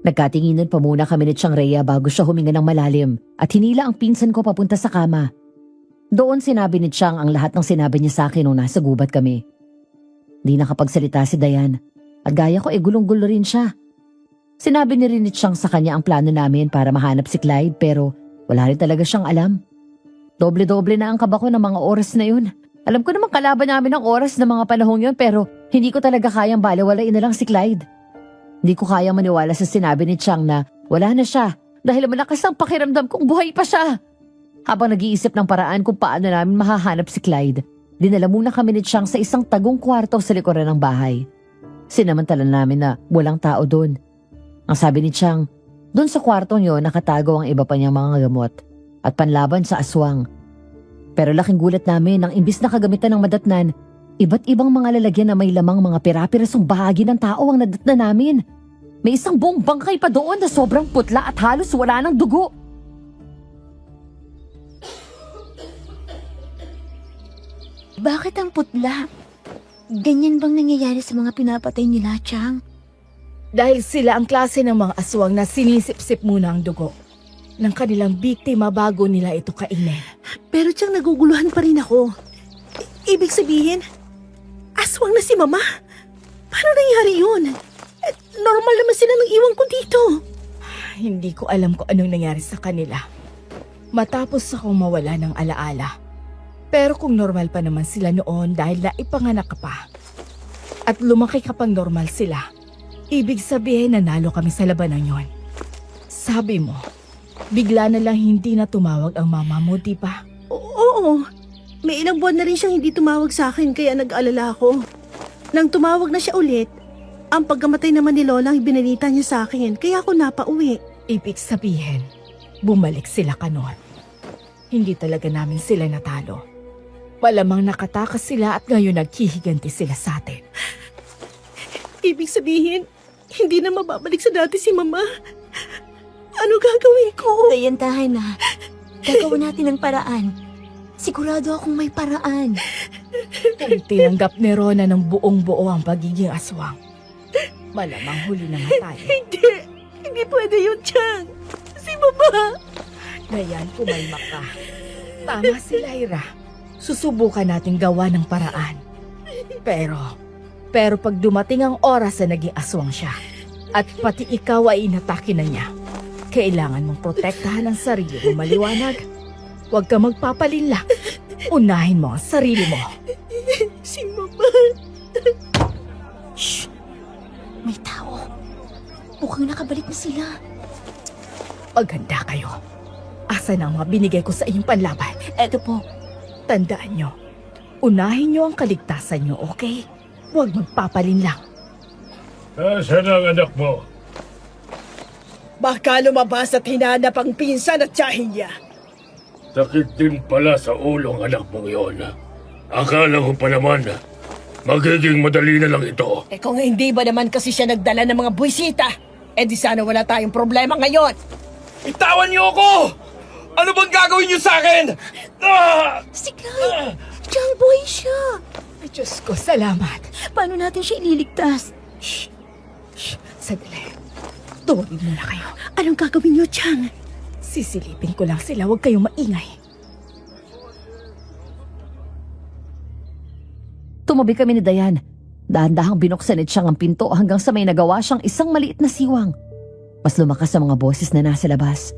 Nagkatinginan pa muna kami ni Chang Rhea bago siya huminga ng malalim at hinila ang pinsan ko papunta sa kama. Doon sinabi ni Chang ang lahat ng sinabi niya sa akin nung nasa gubat kami. Di nakapagsalita si Dayan at gaya ko gulong-gulo rin siya. Sinabi ni rin ni Chang sa kanya ang plano namin para mahanap si Clyde pero wala rin talaga siyang alam. Doble-doble na ang kaba ko ng mga oras na yun. Alam ko namang kalaban namin ang oras ng mga panahong yun pero hindi ko talaga kayang balewalain na lang si Clyde. Hindi ko kayang maniwala sa sinabi ni Chang na wala na siya dahil malakas ang pakiramdam kung buhay pa siya. Habang nag-iisip ng paraan kung paano namin mahahanap si Clyde, dinala muna kami ni Chang sa isang tagong kwarto sa likuran ng bahay. Sinamantala namin na walang tao doon. Ang sabi ni Chang, doon sa kwartong yun nakatago ang iba pa niyang mga gamot at panlaban sa aswang. Pero laking gulat namin nang imbis na kagamitan ng madatnan, iba't ibang mga lalagyan na may lamang mga pira-pirasong bahagi ng tao ang nadatnan namin. May isang buong bangkay pa doon na sobrang putla at halos wala ng dugo. Bakit ang putla? Ganyan bang nangyayari sa mga pinapatay nila, Chang? Dahil sila ang klase ng mga aswang na sinisip-sip muna ang dugo ng kanilang biktima bago nila ito kainin. Pero Chang, naguguluhan pa rin ako. Ibig sabihin, aswang na si Mama. Paano nangyari yun? Normal naman sila nang iwan ko dito. Hindi ko alam kung anong nangyari sa kanila. Matapos akong mawala ng alaala. Pero kung normal pa naman sila noon dahil naipanganak ka pa at lumaki ka pang normal sila, ibig sabihin nanalo kami sa labanan yon. Sabi mo, bigla na lang hindi na tumawag ang mama mo, di ba? Oo, may ilang buwan na rin siyang hindi tumawag sa akin kaya nag-alala ako. Nang tumawag na siya ulit, ang pagkamatay naman ni Lola ang ibinalita niya sa akin kaya ako napauwi. Ibig sabihin, bumalik sila ka noon. Hindi talaga namin sila natalo. Malamang nakatakas sila at ngayon naghihiganti sila sa atin. Ibig sabihin, hindi na mababalik sa dati si Mama. Ano gagawin ko? Dayantahan na. Gagawin natin ng paraan. Sigurado akong may paraan. Kung tinanggap ni Rona ng buong-buo ang pagiging aswang, malamang huli na nga tayo. Hindi pwede yun, Chang. Si Mama. Dayan, kumalma ka. Tama si Lyra. Susubukan natin gawa ng paraan. Pero pag dumating ang oras na naging aswang siya, at pati ikaw ay inatake na niya, kailangan mong protektahan ang sarili mo, maliwanag. Huwag ka magpapalinla. Unahin mo ang sarili mo. Si Mama. Shh! May tao. Mukhang nakabalik na sila. Maghanda kayo. Asan ang mga binigay ko sa inyong panlaban? Eto po. Tandaan nyo, unahin nyo ang kaligtasan nyo, okay? Huwag magpapalinlang. Nasaan ang anak mo? Baka lumabas at hinanap ang pinsan at tiyahin niya. Sakit din pala sa ulo ang anak mong yon. Akala ko pa naman, magiging madali na lang ito. Eh kung hindi ba naman kasi siya nagdala ng mga buwisita, eh di sana wala tayong problema ngayon. Itawan niyo ako! Ano bang gagawin niyo sa akin? Si Clyde! Chang, buhay siya! Ay, Diyos ko, salamat. Paano natin siya ililigtas? Shh! Sandali. Tuwagin muna kayo. Anong gagawin niyo, Chang? Sisilipin ko lang sila, huwag kayong maingay. Tumabi kami ni Dayan. Dahan-dahang binuksan ni Chang ang pinto hanggang sa may nagawa siyang isang maliit na siwang. Mas lumakas ang mga boses na nasa labas.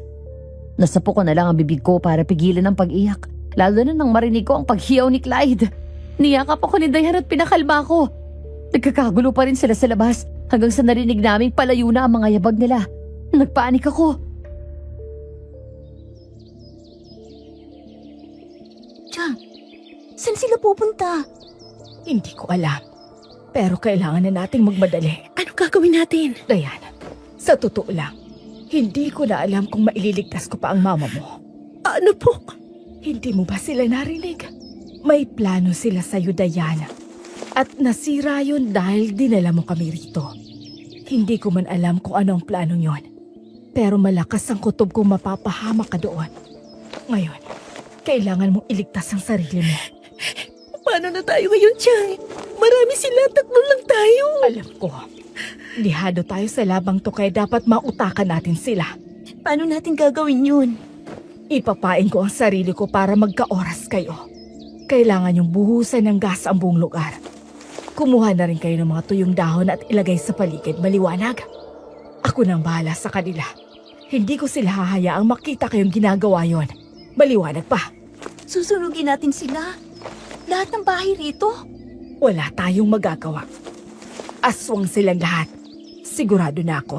Nasapo ko na lang ang bibig ko para pigilan ang pag-iyak, lalo na nang marinig ko ang paghiyaw ni Clyde. Niyakap ako ni Dayan at pinakalma ko. Nagkakagulo pa rin sila sa labas hanggang sa narinig naming palayo na ang mga yabag nila. Nagpaanik ako. Chang, saan sila pupunta? Hindi ko alam. Pero kailangan na nating magmadali. Anong gagawin natin? Diana, sa totoo lang, hindi ko na alam kung maililigtas ko pa ang mama mo. Ano po? Hindi mo ba sila narinig? May plano sila sa'yo, Diana. At nasira yun dahil dinala mo kami rito. Hindi ko man alam kung ano ang planong yon. Pero malakas ang kutob kung mapapahamak ka doon. Ngayon, kailangan mong iligtas ang sarili mo. Paano na tayo ngayon, Chang? Marami sila, tatlo lang tayo. Alam ko. Lihado tayo sa labang to kaya dapat mautakan natin sila. Paano natin gagawin yun? Ipapain ko ang sarili ko para magka-oras kayo. Kailangan yung buhusan ng gas ang buong lugar. Kumuha na rin kayo ng mga tuyong dahon at ilagay sa paligid maliwanag. Ako nang bahala sa kanila. Hindi ko sila hahayaang makita kayong ginagawa yon. Maliwanag pa. Susunugin natin sila. Lahat ng bahay rito. Wala tayong magagawa. Aswang silang lahat. Sigurado na ako.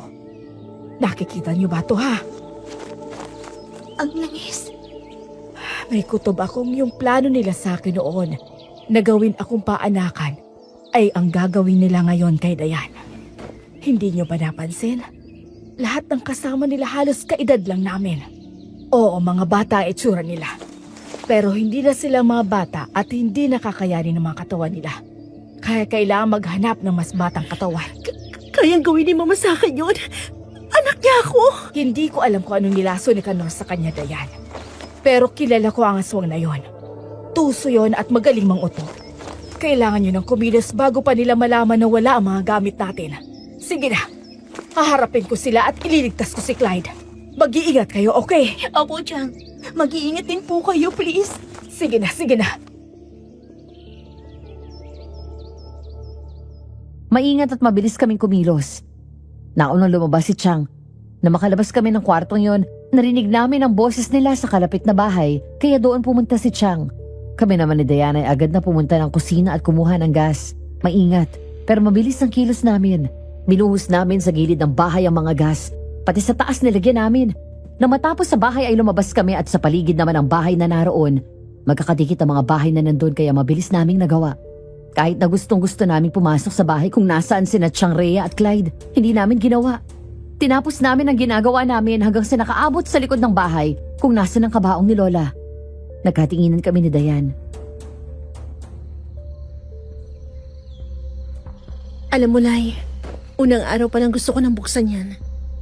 Nakikita niyo ba to ha? Ang langis. May kutob akong yung plano nila sa akin noon na gawin akong paanakan ay ang gagawin nila ngayon kay Dayan. Hindi niyo ba napansin? Lahat ng kasama nila halos kaedad lang namin. Oo, mga bata ang itsura nila. Pero hindi na sila mga bata at hindi nakakayanin ng mga katawan nila. Kaya kailangan maghanap ng mas batang katawan. Kayang gawin ni Mama sa akin yun. Anak niya ako. Hindi ko alam kung anong nilaso ni Kanor sa kanya, Dayan. Pero kilala ko ang aswang na yon. Tuso yon at magaling mang uto. Kailangan nyo ng kumilos bago pa nila malaman na wala ang mga gamit natin. Sige na, haharapin ko sila at ililigtas ko si Clyde. Mag-iingat kayo, okay? Opo, Chang. Mag-iingat din po kayo, please. Sige na, sige na. Maingat at mabilis kaming kumilos. Naunang lumabas si Chang. Na makalabas kami ng kwartong yon, narinig namin ang boses nila sa kalapit na bahay, kaya doon pumunta si Chang. Kami naman ni Diana ay agad na pumunta ng kusina at kumuha ng gas. Maingat, pero mabilis ang kilos namin. Binuhos namin sa gilid ng bahay ang mga gas, pati sa taas nilagyan namin. Nang matapos sa bahay ay lumabas kami at sa paligid naman ang bahay na naroon. Magkakadikit ang mga bahay na nandun kaya mabilis naming nagawa. Kahit na gustong-gusto namin pumasok sa bahay kung nasaan sina Chang, Rhea at Clyde, hindi namin ginawa. Tinapos namin ang ginagawa namin hanggang sa nakaabot sa likod ng bahay kung nasaan ang kabaong ni Lola. Nagkatinginan kami ni Dayan. Alam mo, Lai, unang araw pa lang gusto ko nang buksan yan.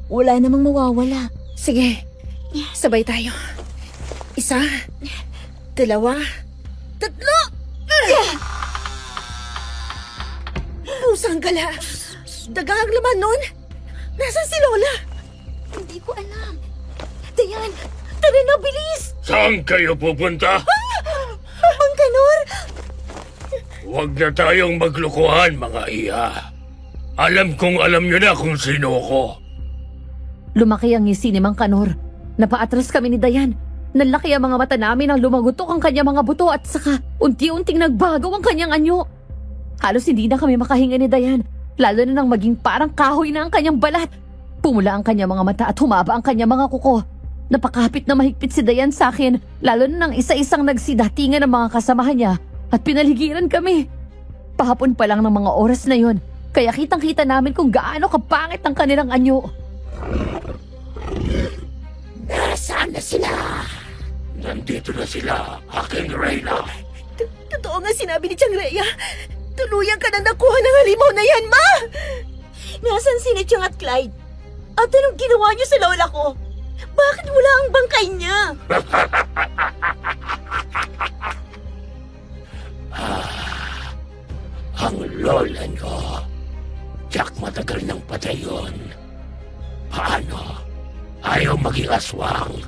Wala namang mawawala. Sige, sabay tayo. 1, 2, 3. Pusang gala. Dagang laman nun. Nasaan si Lola? Hindi ko alam. Dayan, tara na, bilis! Saan kayo pupunta? Mang Kanor! Huwag na tayong maglukuhan, mga iya. Alam kong alam nyo na kung sino ko. Lumaki ang ngisi ni Mang Kanor. Napaatras kami ni Dayan. Nalaki ang mga mata namin nang lumagutok ang kanyang mga buto at saka unti-unting nagbago ang kanyang anyo. Halos hindi na kami makahinga ni Dayan, lalo na nang maging parang kahoy na ang kanyang balat. Pumula ang kanyang mga mata at humaba ang kanyang mga kuko. Napakapit na mahigpit si Dayan sa akin, lalo na nang isa-isang nagsidatingan ng mga kasamahan niya at pinaligiran kami. Pahapon pa lang ng mga oras na yon, kaya kitang-kita namin kung gaano kapangit ang kanilang anyo. Nasaan na sila? Nandito na sila, aking Reyna. Totoo nga sinabi ni Chang Rhea. Tuluyan ka na nakuha ng halimaw na yan, Ma! Nasaan si Chang at Clyde? At anong ginawa niyo sa lola ko? Bakit wala ang bangkay niya? Ang lola nyo. Jack, matagal nang patay yun. Paano? Ayaw maging aswang.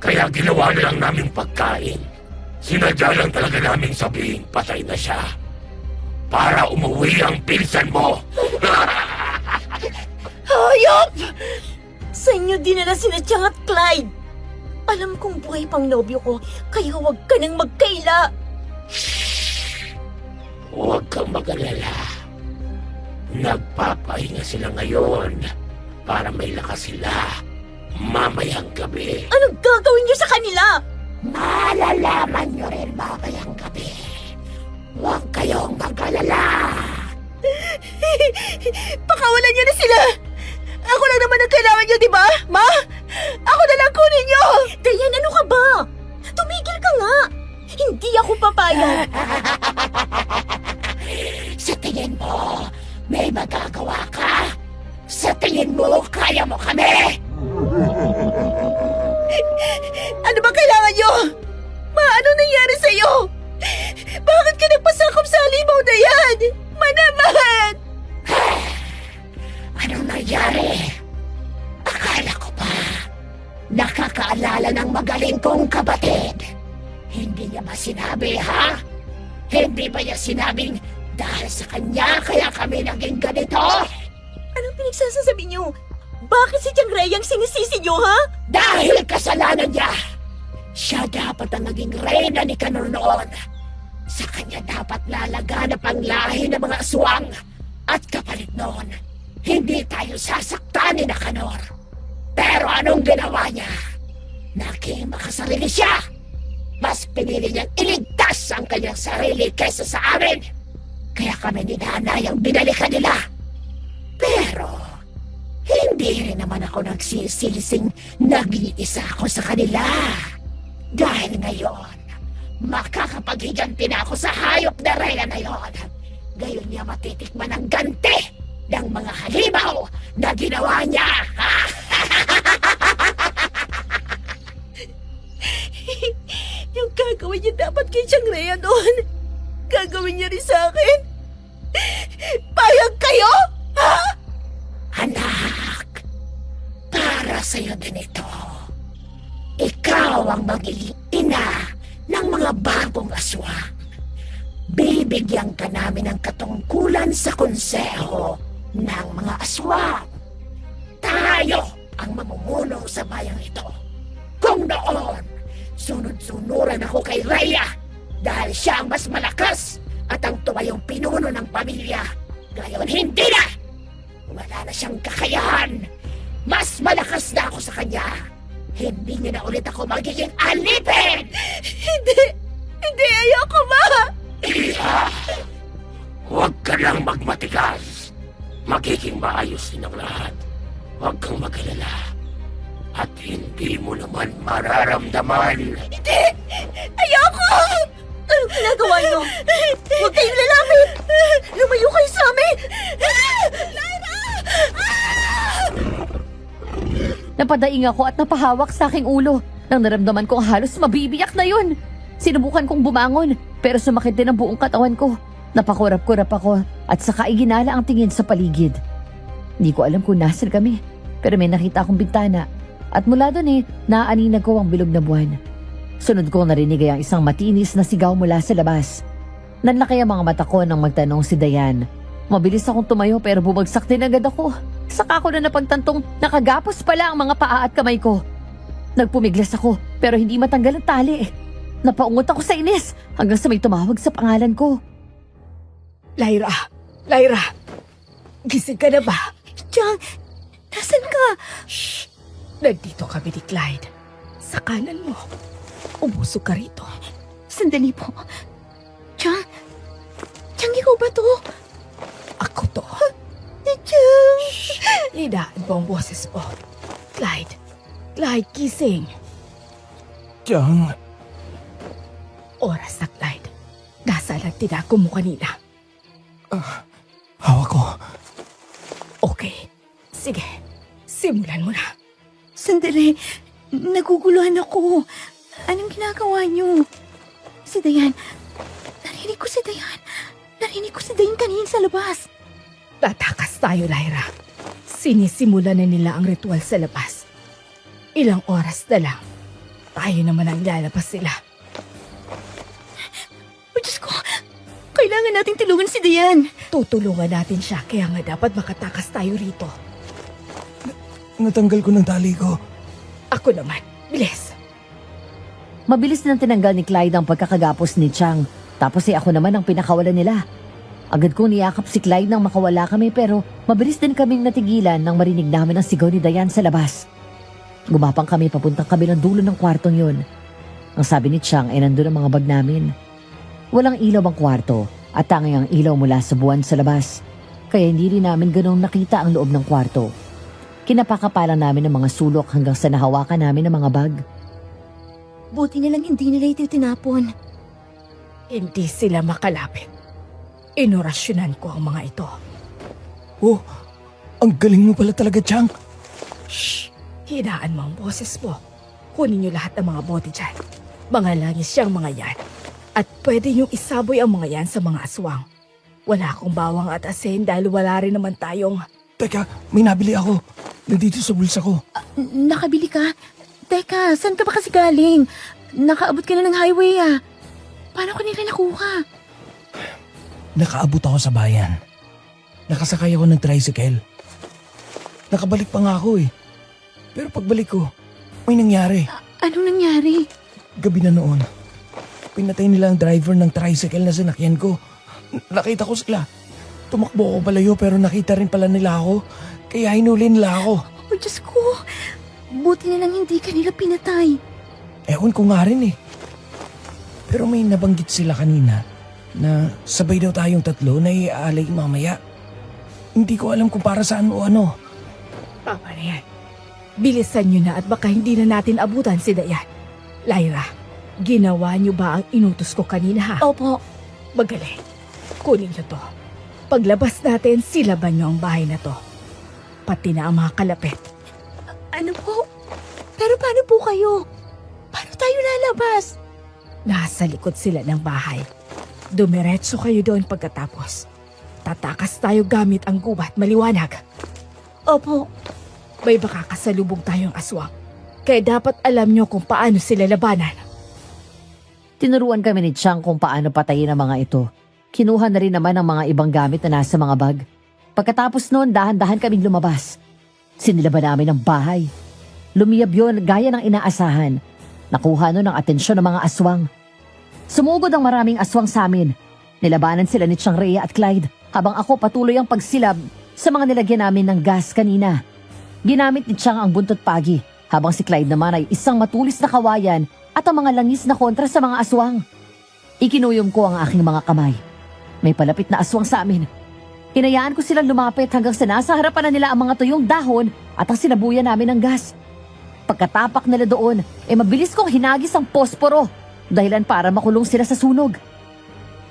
Kaya ginawa na lang naming pagkain. Sinadya lang talaga naming sabihin patay na siya. Para umuwi ang pinsan mo. Hayop! Sa inyo dinala si Chang at Clyde. Alam kong buhay pang nobyo ko, kaya huwag ka nang magkaila. Huwag kang mag-alala. Nagpapahinga sila ngayon para may lakas sila mamayang gabi. Anong gagawin niyo sa kanila? Malalaman nyo rin mamayang gabi. Huwag kayong mag-alala. Pakawalan niyo na sila! Ako lang naman ang kailangan niyo, di ba? Ma? Ako na lang kunin niyo! Dayan, ano ka ba? Tumigil ka nga! Hindi ako papayag! Sa tingin mo, may magagawa ka? Sa tingin mo, kaya mo kami? Ano ba kailangan niyo? Ma, anong nangyari sa'yo? Bakit ka nagpasakop sa halimaw na yan? Ma naman! nakakaalala ng magaling kong kapatid. Hindi niya ba sinabi, ha? Hindi ba niya sinabing dahil sa kanya kaya kami naging ganito? Anong pinagsasasabi niyo? Bakit si Tiang Rey ang sinisisi niyo, ha? Dahil kasalanan niya! Siya dapat ang naging reyna ni Kanor noon. Sa kanya dapat lalaganap ang lahi ng mga aswang. At kapalit noon, hindi tayo sasaktan ni Kanor. Pero anong ginawa niya? Naging makasarili siya! Mas pinili niyang iligtas ang kanyang sarili kaysa sa amin. Kaya kami ni Nanay ang binalikan nila. Pero, hindi rin naman ako nagsisilising nag-iisa ako sa kanila. Dahil ngayon, makakapaghiganti na ako sa hayop na reyna na yon. Gayon niya matitikman ang ganti ng mga halimaw na ginawa niya. Yung gagawin niya dapat kay Tiang Rey noon. Gagawin niya rin sa akin. Payag kayo? Ha? Anak, para sa'yo din ito. Ikaw ang magiging ina ng mga bagong aswang. Bibigyan ka namin ng katungkulan sa konseho ng mga aswang. Tayo ang mamumuno sa bayang ito. Kung noon, sunod-sunuran ako kay Rhea dahil siya ang mas malakas at ang tumayong pinuno ng pamilya. Ngayon hindi na! Wala na siyang kakayahan. Mas malakas na ako sa kanya. Hindi niya na ulit ako magiging alipin! Hindi, ayoko, ma! Iha! Huwag ka lang magmatigas. Magiging maayos din ang lahat. Huwag kang mag-alala. At hindi mo naman mararamdaman. Hindi! Ayoko! Anong ginagawa niyo? Huwag kayong lalapit! Lumayo kayo sa amin! Lyra! Napadaing ako at napahawak sa aking ulo. Nang naramdaman kong halos mabibiyak na yun. Sinubukan kong bumangon, pero sumakit din ang buong katawan ko. Napakurap-kurap ako at saka iginala ang tingin sa paligid. Hindi ko alam kung nasan kami, pero may nakita akong bintana. At mula doon naaaninag ko ang bilog na buwan. Sunod ko narinig ay ang isang matinis na sigaw mula sa labas. Nanlaki ang mga mata ko nang magtanong si Dayan. Mabilis akong tumayo pero bumagsak din agad ako. Saka ko na napagtantong nakagapos pala ang mga paa at kamay ko. Nagpumiglas ako pero hindi matanggal ang tali. Napaungot ako sa inis hanggang sa may tumawag sa pangalan ko. Lyra! Lyra! Gising ka na ba? Tiang, nasan ka? Shh! Nandito kami ni Clyde. Sa kanan mo. Umusog ka rito. Sandali po. Tiang, ikaw ba to? Ako to. Tiang! Hidaan mo ang boses mo. Clyde. Clyde, gising. Tiang, Oras na, Clyde. Nasaan ang tinago mo kanina? hawak ko. Okay. Sige. Simulan mo na. Sandali, naguguluhan ako. Anong ginagawa niyo? Si Dayan. Narinig ko si Dayan. Narinig ko si Dayan kanina sa labas. Tatakas tayo, Lyra. Sinisimula na nila ang ritual sa labas. Ilang oras na lang. Tayo naman ang lalabas sila. Oh, Diyos ko. Kailangan nating tulungan si Dayan. Tutulungan natin siya kaya nga dapat makatakas tayo rito. Natanggal ko ng tali ko. Ako naman. Bilis. Mabilis nang tinanggal ni Clyde ang pagkakagapos ni Chang. Tapos ako naman ang pinakawalan nila. Agad kong niyakap si Clyde nang makawala kami pero mabilis din kaming natigilan nang marinig namin ang sigaw ni Dayan sa labas. Gumapang kami papuntang kabilang dulo ng kwartong yun. Ang sabi ni Chang ay nandun ang mga bag namin. Walang ilaw ang kwarto at tanging ang ilaw mula sa buwan sa labas. Kaya hindi rin namin ganong nakita ang loob ng kwarto. Kinapakapalan namin ng mga sulok hanggang sa nahawakan namin ng mga bag. Buti na lang hindi nila ito tinapon. Hindi sila makalapit. Inorasyonan ko ang mga ito. Oh, ang galing mo pala talaga, Chang. Shh! Hinaan mo ang boses mo. Kunin niyo lahat ng mga bote dyan. Mga langis siyang mga yan. At pwede niyong isaboy ang mga yan sa mga aswang. Wala akong bawang at asin dahil wala rin naman tayong... Teka, may nabili ako. Nandito sa bulsa ko. Nakabili ka? Teka, saan ka ba kasi galing? Nakaabot ka na ng highway Paano ko nila nakuha? Nakaabot ako sa bayan. Nakasakay ako ng tricycle. Nakabalik pa nga ako eh. Pero pagbalik ko, may nangyari. Anong nangyari? Gabi na noon. Pinatay nila ang driver ng tricycle na sinakyan ko. Nakita ko sila. Tumakbo ako palayo pero nakita rin pala nila ako. Kaya hinuli nila ako. Oh, Diyos ko. Buti na lang hindi ka nila pinatay. Ewan ko nga rin eh. Pero may nabanggit sila kanina na sabay daw tayong tatlo na iaalay mamaya. Hindi ko alam kung para saan o ano. Tama na yan. Bilisan nyo na at baka hindi na natin abutan si Dayan. Lyra, ginawa nyo ba ang inutos ko kanina ha? Opo. Magaling. Kunin nyo to. Paglabas natin, silaban nyo ang bahay na to. Pati na ang mga kalapit. Ano po? Pero paano po kayo? Paano tayo lalabas? Nasa likod sila ng bahay. Dumiretso kayo doon pagkatapos. Tatakas tayo gamit ang gubat maliwanag. Opo. May baka kasalubong tayong aswang. Kaya dapat alam nyo kung paano sila labanan. Tinuruan kami ni Chang kung paano patayin ang mga ito. Kinuha na rin naman ang mga ibang gamit na nasa mga bag. Pagkatapos noon, dahan-dahan kaming lumabas. Sinilaban namin ang bahay. Lumiyab yun gaya ng inaasahan. Nakuha nun ang atensyon ng mga aswang. Sumugod ang maraming aswang sa amin. Nilabanan sila ni Chang Rhea at Clyde habang ako patuloy ang pagsilab sa mga nilagyan namin ng gas kanina. Ginamit ni Chang ang buntot pagi habang si Clyde naman ay isang matulis na kawayan at ang mga langis na kontra sa mga aswang. Ikinuyom ko ang aking mga kamay. May palapit na aswang sa amin. Hinayaan ko silang lumapit hanggang sa nasa harapan na nila ang mga tuyong dahon at ang sinabuyan namin ng gas. Pagkatapak nila doon, mabilis kong hinagis ang posporo dahilan para makulong sila sa sunog.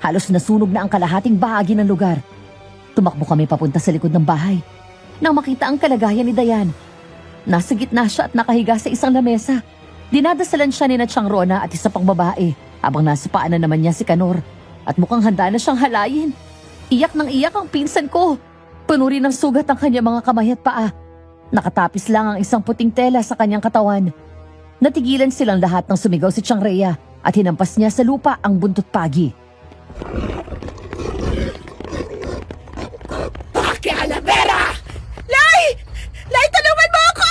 Halos nasunog na ang kalahating bahagi ng lugar. Tumakbo kami papunta sa likod ng bahay. Nang makita ang kalagayan ni Dayan, nasa gitna siya at nakahiga sa isang lamesa. Dinadasalan siya ni na Chang Rona at isa pang babae habang nasa paanan naman niya si Kanor at mukhang handa na siyang halayin. Iyak ng iyak ang pinsan ko. Puno rin ng sugat ang kanyang mga kamay at paa. Nakatapis lang ang isang puting tela sa kanyang katawan. Natigilan silang lahat nang sumigaw si Chang Rhea at hinampas niya sa lupa ang buntot pagi. Paki Alavera! Lai! Lai, tulungan mo ako!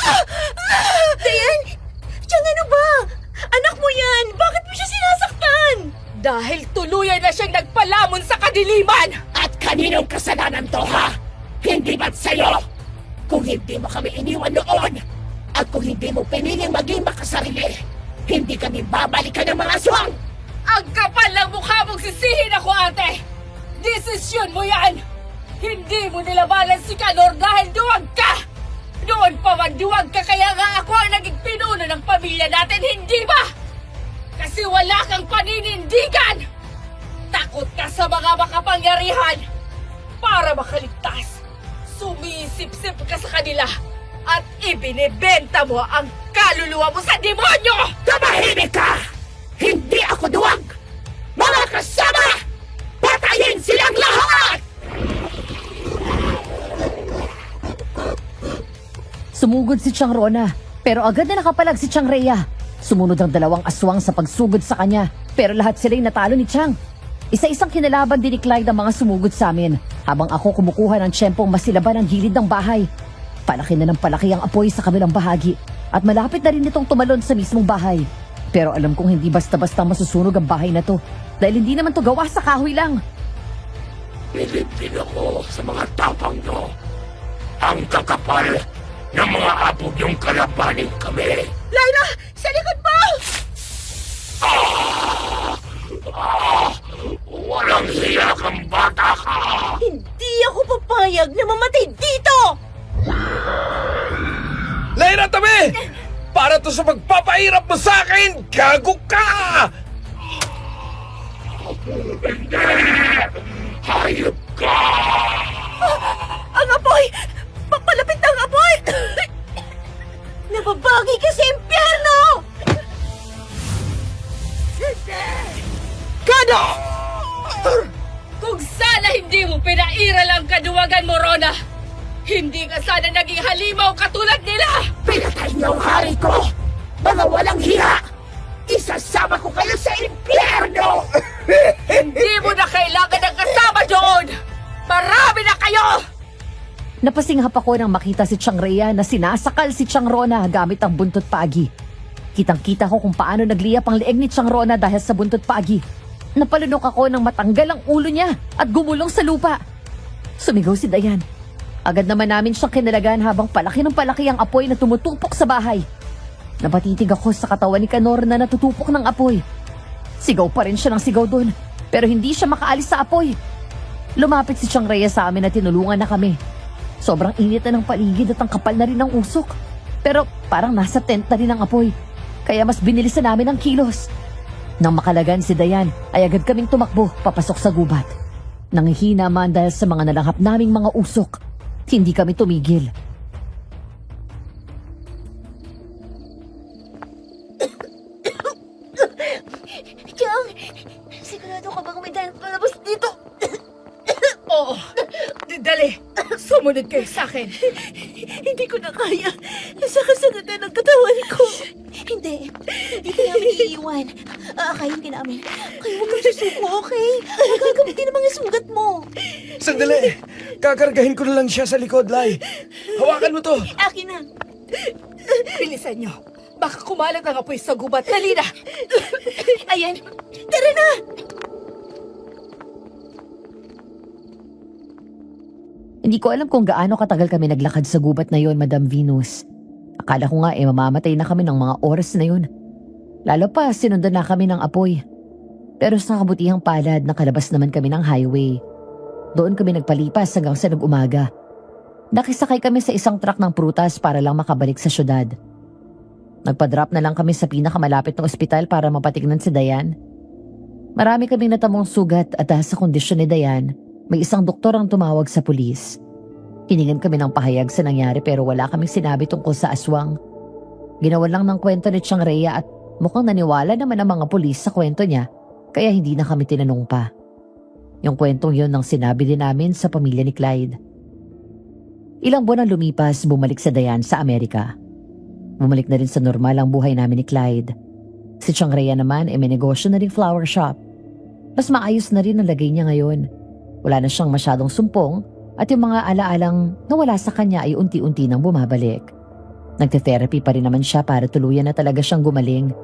Dayan! Chang, ano ba? Anak mo yan! Bakit mo siya sinasaktan? Dahil tuluyan na siyang nagpalamon sa kadiliman! At kaninong kasalanan to, ha? Hindi ba't sa'yo? Kung hindi mo kami iniwan noon, at kung hindi mo piniling maging makasarili, hindi kami babalikan ng mga aswang! Ang kapal ng mukha mong sisihin ako, ate! Desisyon mo yan! Hindi mo nilabanan si Kanor dahil duwag ka! Noon pa man duwag ka kaya nga ako ang naging pinuno ng pamilya natin, hindi ba? Kasi wala kang paninindigan! Takot ka sa mga makapangyarihan! Para makaligtas, sumisip-sip ka sa kanila at ibinibenta mo ang kaluluwa mo sa demonyo! Tumahimik ka! Hindi ako duwag! Mga kasama! Patayin silang lahat! Sumugod si Chang Rona, pero agad na nakapalag si Chang Rhea. Sumunod ang dalawang aswang sa pagsugod sa kanya, pero lahat sila'y natalo ni Chang. Isa-isang kinalaban din ni Clyde ang mga sumugod sa amin, habang ako kumukuha ng tiyempong masilaban ang gilid ng bahay. Palaki na ng palaki ang apoy sa kabilang bahagi, at malapit na rin itong tumalon sa mismong bahay. Pero alam kong hindi basta-basta masusunog ang bahay na to, dahil hindi naman to gawa sa kahoy lang. Pilipin ako sa mga tapang nyo. Ang kakapal ng mga apo niyong kalabanin kami. Laila! Sa likod mo! Walang hiya kang bata ka! Hindi ako papayag na mamatay dito! Lyra, tabi! Para to sa pagpapahirap mo sa akin! Gago ka! Hayop ka! Ang apoy! Papalapit na ang apoy! Nababagi ka sa impyerno! Kung sana hindi mo pinairal ang kaduwagan mo, Rona, hindi ka sana naging halimaw katulad nila! Pinatay niyo ang hari ko! Mga Napasinghap ako nang makita si Chang Rhea na sinasakal si Chang Rona gamit ang buntot paagi. Kitang-kita ko kung paano nagliyap ang leeg ni Chang Rona dahil sa buntot paagi. Napalunok ako nang matanggal ang ulo niya at gumulong sa lupa. Sumigaw si Dayan. Agad naman namin siyang kinalagaan habang palaki ng palaki ang apoy na tumutupok sa bahay. Napatitig ako sa katawan ni Canor na natutupok ng apoy. Sigaw pa rin siya ng sigaw doon, pero hindi siya makaalis sa apoy. Lumapit si Chang Rhea sa amin at tinulungan na kami. Sobrang init na ng paligid at ang kapal na rin ng usok. Pero parang nasa tent na rin ang apoy, kaya mas binilisan namin ang kilos. Nang makalagan si Dayan, ay agad kaming tumakbo papasok sa gubat. Nangihina man dahil sa mga nalanghap naming mga usok. Hindi kami tumigil. Chang, sigurado ka bang may dahil palabas dito? Oo, dali. Sumunod kayo sa akin. Hindi ko na kaya. Nasakasagatan ng katawan ko. Hindi ka namin iiwan. Aakayin ka namin. Kaya huwag kang susuko, okay? Magagamitin ang mga sugat mo. Sandali! Kakargahin ko na lang siya sa likod, Lai. Hawakan mo to! Akin na. Bilisan nyo. Baka kumalat ang apoy sa gubat. Dali na! Ayan. Tara na! Hindi ko alam kung gaano katagal kami naglakad sa gubat na yon, Madam Venus. Akala ko nga mamamatay na kami ng mga oras na yun. Lalo pa, sinundan na kami ng apoy. Pero sa kabutihang palad, nakalabas naman kami ng highway. Doon kami nagpalipas hanggang sa nag-umaga. Nakisakay kami sa isang truck ng prutas para lang makabalik sa syudad. Nagpa-drop na lang kami sa pinakamalapit ng ospital para mapatignan si Dayan. Marami kaming natamong sugat at dahil sa kondisyon ni Dayan, may isang doktor ang tumawag sa pulis. Hiningan kami ng pahayag sa nangyari pero wala kaming sinabi tungkol sa aswang. Ginawan lang ng kwento ni Chang Rhea at mukhang naniwala naman ang mga pulis sa kwento niya kaya hindi na kami tinanong pa. Yung kwentong yun ang sinabi din namin sa pamilya ni Clyde. Ilang buwan ang lumipas, bumalik sa Dayan sa Amerika. Bumalik na rin sa normal ang buhay namin ni Clyde. Si Chang Rhea naman may negosyo na rin flower shop. Mas maayos na rin ang lagay niya ngayon. Wala na siyang masyadong sumpong at yung mga alaalang nawala sa kanya ay unti-unti nang bumabalik. Nagte-therapy pa rin naman siya para tuluyan na talaga siyang gumaling.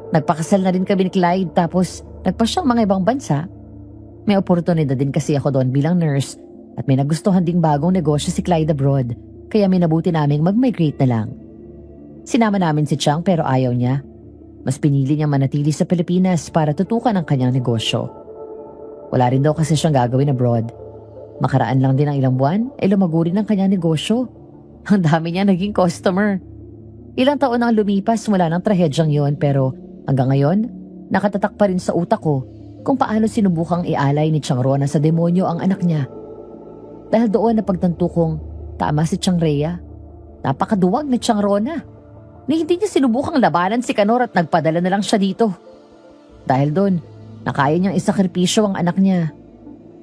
Nagpakasal na rin kami ni Clyde tapos nagpa siyang mga ibang bansa. May oportunidad din kasi ako doon bilang nurse at may nagustuhan ding bagong negosyo si Clyde abroad kaya minabuti naming mag-migrate na lang. Sinama namin si Chang pero ayaw niya. Mas pinili niyang manatili sa Pilipinas para tutukan ang kanyang negosyo. Wala rin daw kasi siyang gagawin abroad. Makaraan lang din ng ilang buwan, ay lumago rin ang kanyang negosyo. Ang dami niya naging customer. Ilang taon ang lumipas mula ng trahedyang yon pero hanggang ngayon, nakatatak pa rin sa utak ko kung paano sinubukang ialay ni Chang Rona sa demonyo ang anak niya. Dahil doon napagtanto kong tama si Chang Rhea. Napakaduwag ni Chang Rona. Ni hindi niya sinubukang labanan si Canor at nagpadala na lang siya dito. Dahil doon, nakaya niyang isakripisyo ang anak niya.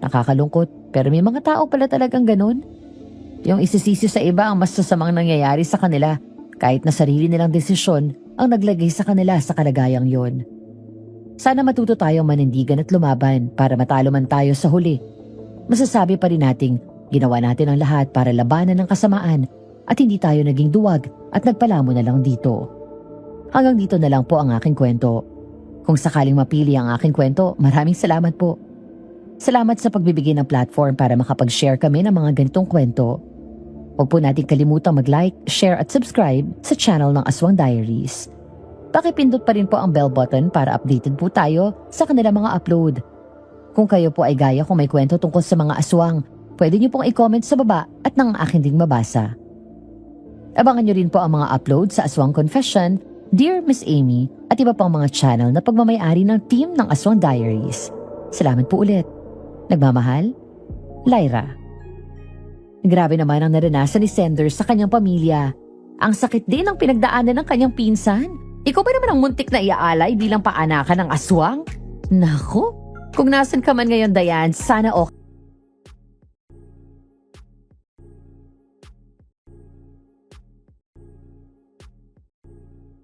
Nakakalungkot pero may mga tao pala talagang ganun. Yung isisisi sa iba ang mas sasamang nangyayari sa kanila kahit na sarili nilang desisyon ang naglagay sa kanila sa kalagayang yon. Sana matuto tayong manindigan at lumaban para matalo man tayo sa huli. Masasabi pa rin nating ginawa natin ang lahat para labanan ng kasamaan at hindi tayo naging duwag at nagpalamo na lang dito. Hanggang dito na lang po ang aking kwento. Kung sakaling mapili ang aking kwento, maraming salamat po. Salamat sa pagbibigay ng platform para makapag-share kami ng mga ganitong kwento. Huwag po natin kalimutang mag-like, share at subscribe sa channel ng Aswang Diaries. Pakipindot pa rin po ang bell button para updated po tayo sa kanilang mga upload. Kung kayo po ay gaya kung may kwento tungkol sa mga aswang, pwede niyo pong i-comment sa baba at nang akin ding mabasa. Abangan niyo rin po ang mga upload sa Aswang Confession, Dear Miss Amy at iba pang mga channel na pagmamayari ng team ng Aswang Diaries. Salamat po ulit. Nagmamahal, Lyra. Grabe naman ang naranasan ni Sender sa kanyang pamilya. Ang sakit din ang pinagdaanan ng kanyang pinsan. Ikaw ba naman ang muntik na iaalay bilang paanakan ng aswang? Naku, kung nasan ka man ngayon, Dayan, sana okay.